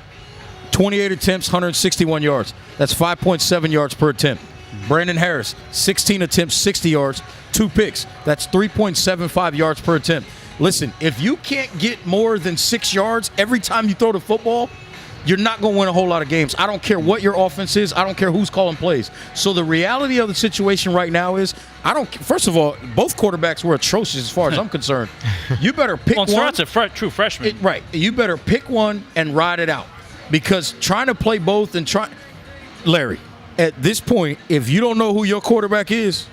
28 attempts, 161 yards. That's 5.7 yards per attempt. Brandon Harris, 16 attempts, 60 yards, 2 picks. That's 3.75 yards per attempt. Listen, if you can't get more than 6 yards every time you throw the football, you're not going to win a whole lot of games. I don't care what your offense is. I don't care who's calling plays. So the reality of the situation right now is, first of all, both quarterbacks were atrocious as far as I'm concerned. You better pick one. Surratt's a true freshman. Right. You better pick one and ride it out. because trying to play both and Larry, at this point, if you don't know who your quarterback is,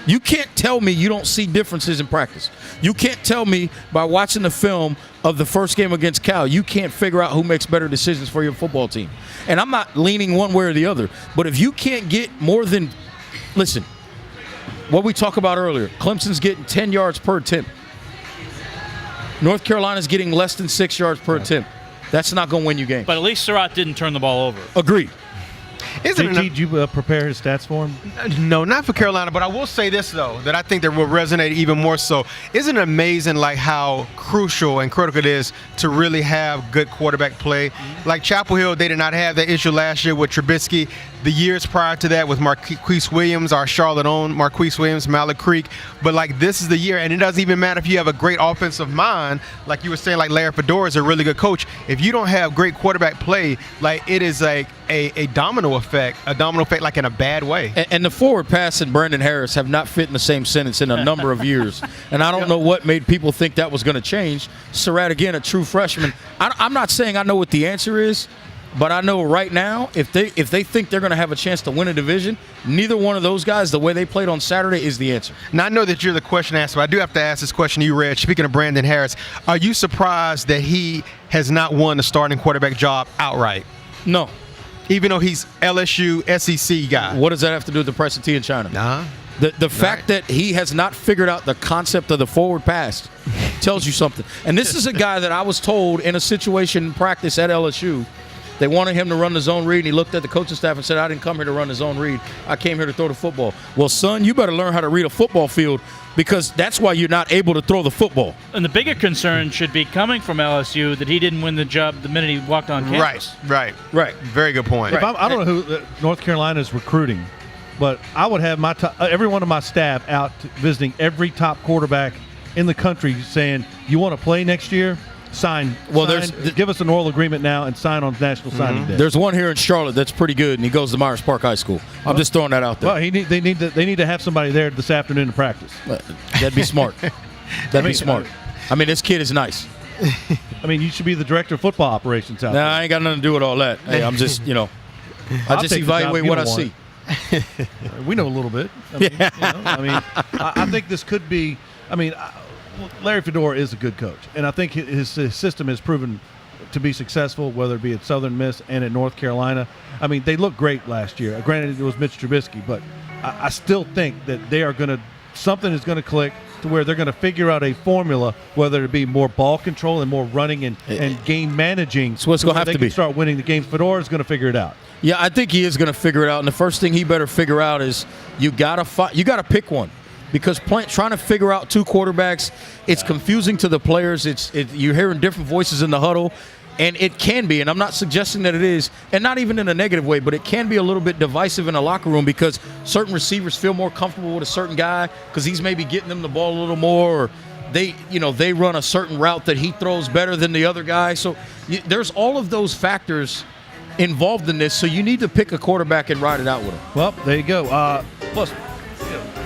you can't tell me you don't see differences in practice. You can't tell me by watching the film of the first game against Cal, you can't figure out who makes better decisions for your football team. And I'm not leaning one way or the other, but if you can't get more than – listen, what we talked about earlier, Clemson's getting 10 yards per attempt. North Carolina's getting less than 6 yards per attempt. That's not going to win you games. But at least Surratt didn't turn the ball over. Agreed. Did you prepare his stats for him? No, not for Carolina, but I will say this, though, that I think that will resonate even more so. Isn't it amazing, like, how crucial and critical it is to really have good quarterback play? Like Chapel Hill, they did not have that issue last year with Trubisky. The years prior to that with Marquise Williams, our Charlotte own Marquise Williams, Malik Creek. But, like, this is the year, and it doesn't even matter if you have a great offensive mind. Like you were saying, like Larry Fedora is a really good coach. If you don't have great quarterback play, like, it is like a domino effect like in a bad way. And the forward pass and Brandon Harris have not fit in the same sentence in a number of years. And I don't know what made people think that was going to change. Surratt, again, a true freshman. I'm not saying I know what the answer is, but I know right now, if they think they're going to have a chance to win a division, neither one of those guys, the way they played on Saturday, is the answer. Now, I know that you're the question asker, but I do have to ask this question to you, Reg. Speaking of Brandon Harris, are you surprised that he has not won the starting quarterback job outright? No. Even though he's LSU SEC guy. What does that have to do with the price of tea in China? Nah. The fact that he has not figured out the concept of the forward pass tells you something. And this is a guy that I was told in a situation in practice at LSU, they wanted him to run the zone read, and he looked at the coaching staff and said, I didn't come here to run the zone read. I came here to throw the football. Well, son, you better learn how to read a football field, because that's why you're not able to throw the football. And the bigger concern should be coming from LSU that he didn't win the job the minute he walked on campus. Right. Very good point. Right. I don't know who North Carolina is recruiting, but I would have every one of my staff out visiting every top quarterback in the country saying, you want to play next year? Sign. Give us an oral agreement now and sign on National Signing Day. There's one here in Charlotte that's pretty good, and he goes to Myers Park High School. I'm just throwing that out there. Well, they need to have somebody there this afternoon to practice. That'd be smart. That'd be smart. I mean, this kid is nice. I mean, you should be the director of football operations out there. I ain't got nothing to do with all that. Hey, I'm just, I just evaluate what I see. We know a little bit. I think this could be. Larry Fedora is a good coach, and I think his system has proven to be successful, whether it be at Southern Miss and at North Carolina. I mean, they looked great last year. Granted, it was Mitch Trubisky, but I still think that they are going to – something is going to click to where they're going to figure out a formula, whether it be more ball control and more running and game managing. So what's going to have to be. Start winning the games. Fedora is going to figure it out. Yeah, I think he is going to figure it out, and the first thing he better figure out is you got to pick one. Because trying to figure out two quarterbacks, it's confusing to the players. You're hearing different voices in the huddle, and it can be, and I'm not suggesting that it is, and not even in a negative way, but it can be a little bit divisive in a locker room because certain receivers feel more comfortable with a certain guy because he's maybe getting them the ball a little more, or they run a certain route that he throws better than the other guy. So there's all of those factors involved in this, so you need to pick a quarterback and ride it out with him. Well, there you go. Plus,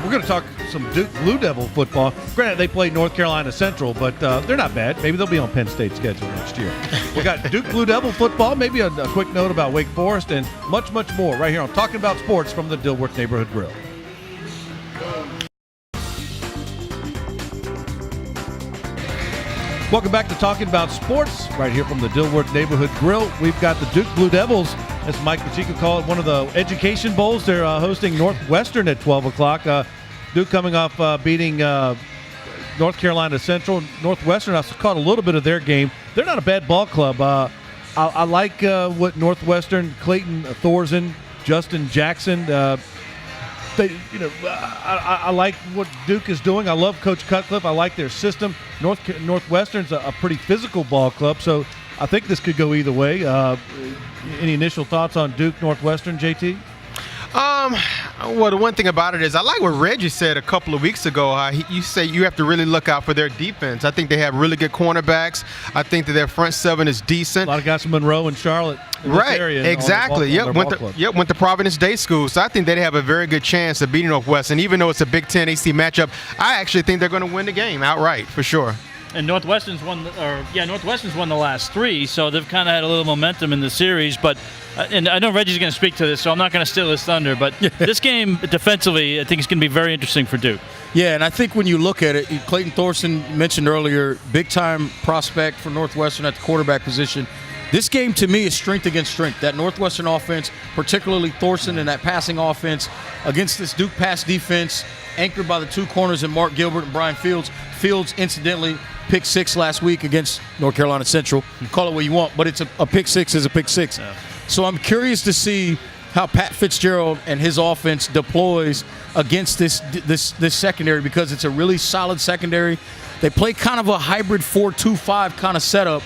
we're going to talk some Duke Blue Devil football. Granted, they played North Carolina Central, but they're not bad. Maybe they'll be on Penn State's schedule next year. We got Duke Blue Devil football, maybe a quick note about Wake Forest, and much, much more right here on Talking About Sports from the Dilworth Neighborhood Grill. Welcome back to Talking About Sports right here from the Dilworth Neighborhood Grill. We've got the Duke Blue Devils, as Mike Pacheco called it, one of the education bowls. They're hosting Northwestern at 12 o'clock. Duke coming off beating North Carolina Central. Northwestern, I caught a little bit of their game. They're not a bad ball club. I like what Northwestern, Clayton Thorson, Justin Jackson, I like what Duke is doing. I love Coach Cutcliffe. I like their system. Northwestern's a pretty physical ball club, so I think this could go either way. Any initial thoughts on Duke Northwestern, JT? Well, the one thing about it is I like what Reggie said a couple of weeks ago. You say you have to really look out for their defense. I think they have really good cornerbacks. I think that their front seven is decent. A lot of guys from Monroe and Charlotte in this area. Exactly. Went to Providence Day School. So I think they have a very good chance of beating Northwestern. Even though it's a Big Ten AC matchup, I actually think they're going to win the game outright for sure. And Northwestern's won the last 3, so they've kind of had a little momentum in the series. But and I know Reggie's going to speak to this, so I'm not going to steal his thunder. But this game defensively, I think it's going to be very interesting for Duke. Yeah, and I think when you look at it, Clayton Thorson mentioned earlier, big-time prospect for Northwestern at the quarterback position. This game, to me, is strength against strength. That Northwestern offense, particularly Thorson and that passing offense, against this Duke pass defense, anchored by the 2 corners in Mark Gilbert and Brian Fields. Fields, incidentally, pick 6 last week against North Carolina Central. Call it what you want, but it's a pick 6 is a pick 6. Yeah. So I'm curious to see how Pat Fitzgerald and his offense deploys against this secondary, because it's a really solid secondary. They play kind of a hybrid 4-2-5 kind of setup.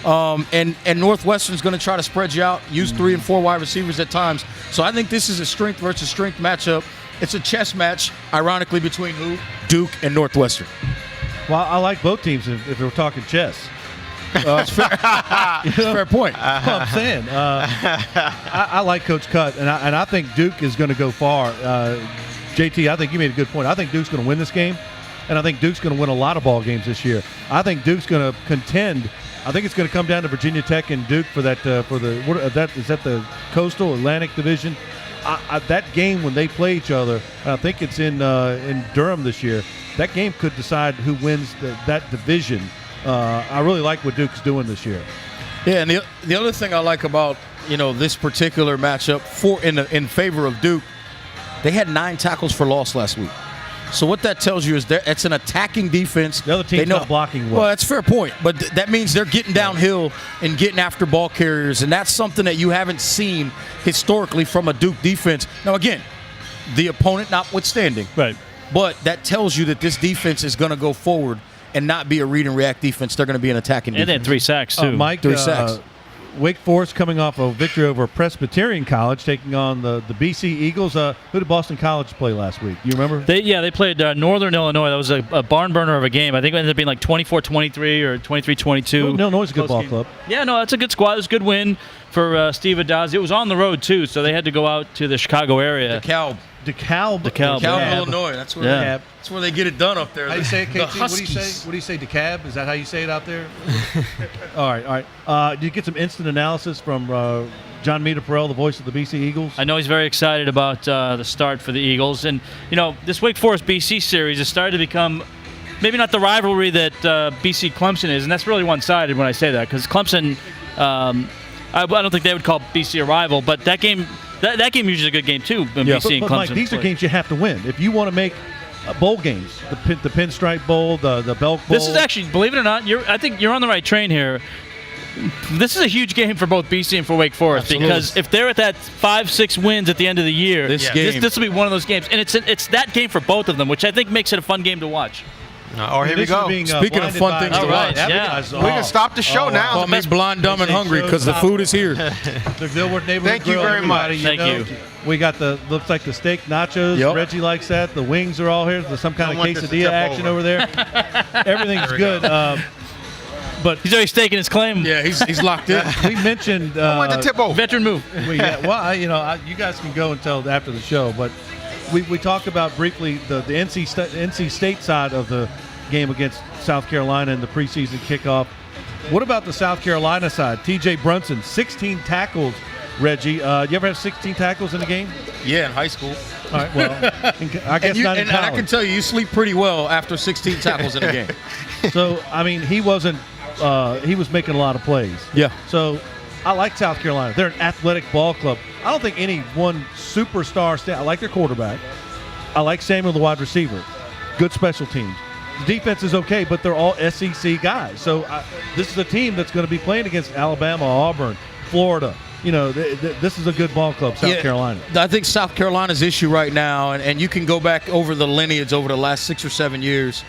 And Northwestern's going to try to spread you out, use 3 and 4 wide receivers at times. So I think this is a strength versus strength matchup. It's a chess match, ironically, between who? Duke and Northwestern. Well, I like both teams if we're talking chess. It's fair. Fair point. Well, I'm saying I like Coach Cutt, and I think Duke is going to go far. JT, I think you made a good point. I think Duke's going to win this game, and I think Duke's going to win a lot of ball games this year. I think Duke's going to contend. I think it's going to come down to Virginia Tech and Duke for that. Is that the Coastal Atlantic Division? That game when they play each other, I think it's in Durham this year. That game could decide who wins that division. I really like what Duke's doing this year. Yeah, and the other thing I like about this particular matchup in favor of Duke, they had 9 tackles for loss last week. So what that tells you is it's an attacking defense. The other team's not blocking well. Well, that's a fair point. But that means they're getting downhill and getting after ball carriers, and that's something that you haven't seen historically from a Duke defense. Now, again, the opponent notwithstanding. Right. But that tells you that this defense is going to go forward and not be a read-and-react defense. They're going to be an attacking defense. And they had 3 sacks, too. Mike, 3 sacks. Wake Forest coming off a victory over Presbyterian College, taking on the BC Eagles. Who did Boston College play last week? You remember? They played Northern Illinois. That was a barn burner of a game. I think it ended up being like 24-23 or 23-22. Illinois is a good ball club. Yeah, no, that's a good squad. It was a good win for Steve Adazi. It was on the road, too, so they had to go out to the Chicago area. DeKalb, Illinois. That's where they get it done up there. How do you say it, KT? The Huskies. What do you say? DeKalb? Is that how you say it out there? All right. Did you get some instant analysis from John Meter-Perrell, the voice of the BC Eagles? I know he's very excited about the start for the Eagles, and this Wake Forest BC series has started to become maybe not the rivalry that BC Clemson is, and that's really one-sided when I say that, because Clemson, I don't think they would call BC a rival, but that game. That game usually is a good game, too, when BC and Clemson. Mike, these are games you have to win. If you want to make bowl games, the Pinstripe Bowl, the Belk Bowl. This is actually, believe it or not, I think you're on the right train here. This is a huge game for both BC and for Wake Forest. Absolutely. Because if they're at that 5-6 wins at the end of the year, this will be one of those games. And it's that game for both of them, which I think makes it a fun game to watch. Here we go. Speaking of fun things to watch. We can stop the show now. Call me blind, dumb, and hungry because the food is here. The Dilworth Neighborhood Thank you Grill, very much. Thank you. We got looks like the steak nachos. Yep. Reggie likes that. The wings are all here. There's some kind of quesadilla action over there. Everything's good. But he's already staking his claim. Yeah, he's locked in. We mentioned the tip over. Veteran move. You guys can go until after the show, but we talked about briefly the NC State side of the game against South Carolina in the preseason kickoff. What about the South Carolina side? TJ Brunson, 16 tackles. Reggie, you ever have 16 tackles in a game? Yeah, in high school. All right, well, I guess not in college. And I can tell you sleep pretty well after 16 tackles in a game. So, I mean, he was making a lot of plays. Yeah. So, I like South Carolina. They're an athletic ball club. I don't think any one superstar I like their quarterback. I like Samuel, the wide receiver. Good special teams. The defense is okay, but they're all SEC guys. So this is a team that's going to be playing against Alabama, Auburn, Florida. This is a good ball club, South Carolina. I think South Carolina's issue right now, and you can go back over the lineage over the last 6 or 7 years,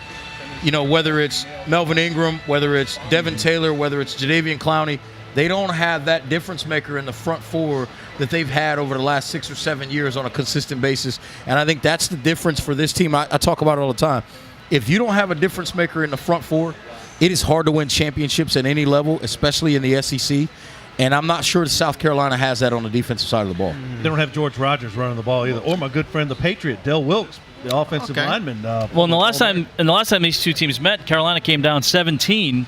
whether it's Melvin Ingram, whether it's Devin Taylor, whether it's Jadeveon Clowney, they don't have that difference maker in the front four that they've had over the last 6 or 7 years on a consistent basis. And I think that's the difference for this team. I talk about it all the time. If you don't have a difference maker in the front four, it is hard to win championships at any level, especially in the SEC. And I'm not sure South Carolina has that on the defensive side of the ball. They don't have George Rogers running the ball either. Or my good friend, the Patriot, Del Wilkes, the offensive linemen. Well, in the last time these two teams met, Carolina came down 17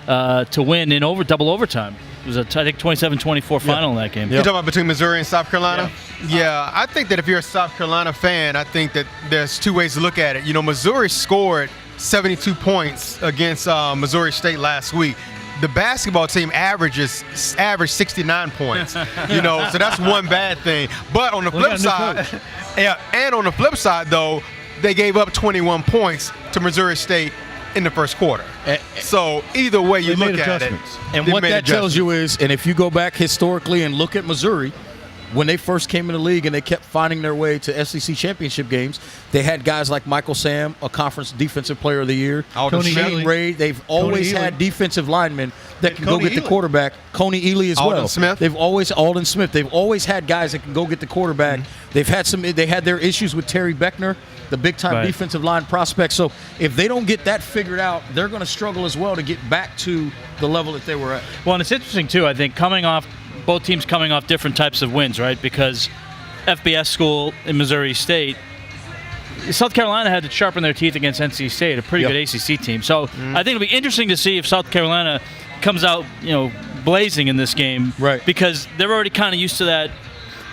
to win in double overtime. It was I think 27-24 final in that game. You're talking about between Missouri and South Carolina? Yeah, I think that if you're a South Carolina fan, I think that there's two ways to look at it. You know, Missouri scored 72 points against Missouri State last week. The basketball team averaged 69 points. You know, so that's one bad thing. But on the flip side, and on the flip side though, they gave up 21 points to Missouri State in the first quarter. So either way you look at it. And what that tells you is, and if you go back historically and look at Missouri, when they first came in the league and they kept finding their way to SEC championship games, they had guys like Michael Sam, a conference defensive player of the year, Shane Ray. They've always had defensive linemen that can go get the quarterback. Coney Ely as well. Alden Smith. They've always had guys that can go get the quarterback. They've had they had their issues with Terry Beckner, the big-time defensive line prospect. So if they don't get that figured out, they're going to struggle as well to get back to the level that they were at. Well, and it's interesting, too, I think, both teams coming off different types of wins, right? Because FBS school in Missouri State, South Carolina had to sharpen their teeth against NC State, a pretty good ACC team. So I think it'll be interesting to see if South Carolina comes out, blazing in this game, right? Because they're already kind of used to that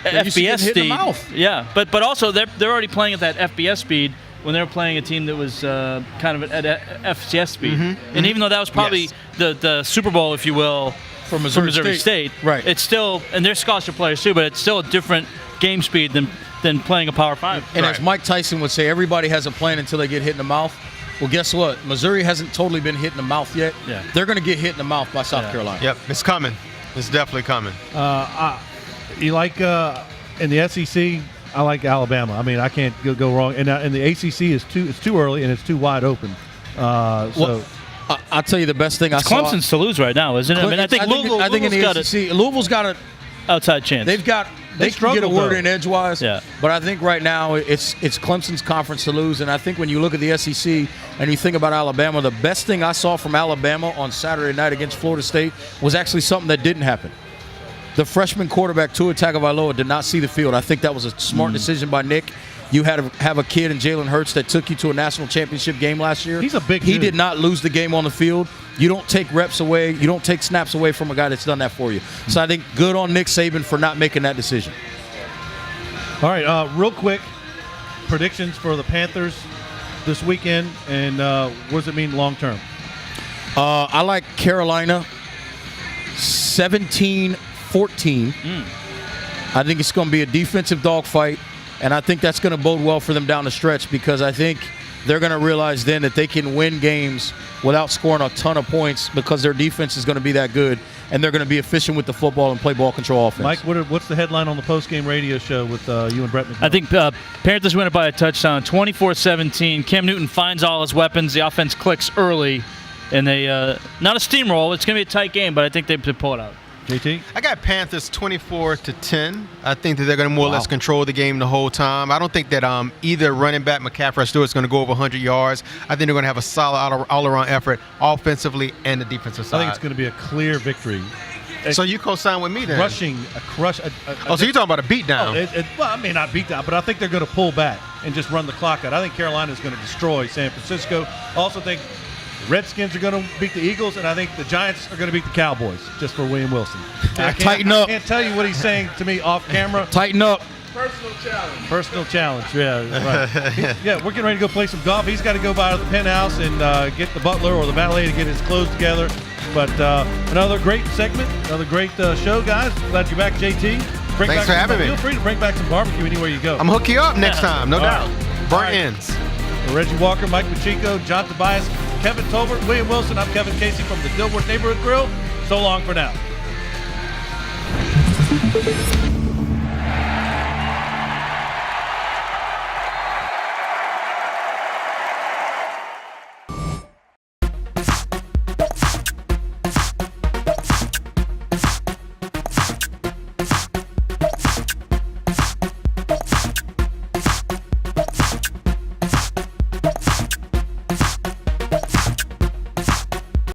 FBS speed. Yeah, but also they're already playing at that FBS speed when they were playing a team that was kind of at FCS speed. And even though that was probably the Super Bowl, if you will, for Missouri State, right? It's still, and they're scholarship players too, but it's still a different game speed than playing a Power 5. And as Mike Tyson would say, everybody has a plan until they get hit in the mouth. Well, guess what? Missouri hasn't totally been hit in the mouth yet. Yeah. They're going to get hit in the mouth by South Carolina. Yep, it's coming. It's definitely coming. You like in the SEC? I like Alabama. I mean, I can't go wrong. And the ACC is too early and it's too wide open. Well, I'll tell you the best thing I saw. Clemson's to lose right now, isn't it? I mean, I think in the ACC, Louisville's got an outside chance. They can get a word in edgewise. Yeah. But I think right now it's Clemson's conference to lose. And I think when you look at the SEC and you think about Alabama, the best thing I saw from Alabama on Saturday night against Florida State was actually something that didn't happen. The freshman quarterback, Tua Tagovailoa, did not see the field. I think that was a smart decision by Nick. You had to have a kid in Jalen Hurts that took you to a national championship game last year. He's a big He dude. did not lose the game on the field. You don't take reps away. You don't take snaps away from a guy that's done that for you. So I think good on Nick Saban for not making that decision. All right, real quick, predictions for the Panthers this weekend, and what does it mean long term? I like Carolina 17-14. I think it's going to be a defensive dogfight, and I think that's going to bode well for them down the stretch because I think they're going to realize then that they can win games without scoring a ton of points because their defense is going to be that good, and they're going to be efficient with the football and play ball control offense. Mike, what's the headline on the post-game radio show with you and Brett McMillan? I think Panthers win it by a touchdown, 24-17. Cam Newton finds all his weapons. The offense clicks early, and they not a steamroll. It's going to be a tight game, but I think they pull it out. JT? I got Panthers 24-10. I think that they're going to more or less control the game the whole time. I don't think that either running back McCaffrey or Stewart's going to go over 100 yards. I think they're going to have a solid all-around effort offensively and the defensive side. I think it's going to be a clear victory. So you co-sign with me then? So you're talking about a beatdown? Well, I mean not beatdown, but I think they're going to pull back and just run the clock out. I think Carolina is going to destroy San Francisco. I also think the Redskins are going to beat the Eagles, and I think the Giants are going to beat the Cowboys, just for William Wilson. Tighten up. I can't tell you what he's saying to me off camera. Tighten up. Personal challenge, yeah. Right. Yeah, we're getting ready to go play some golf. He's got to go by the penthouse and get the butler or the valet to get his clothes together. But another great segment, another great show, guys. Glad you're back, JT. Thanks for having me. Feel free to bring back some barbecue anywhere you go. I'm going to hook you up next time, no doubt. Burnt ends. Reggie Walker, Mike Pacheco, John Tobias, Kevin Tolbert, William Wilson. I'm Kevin Casey from the Dilworth Neighborhood Grill. So long for now.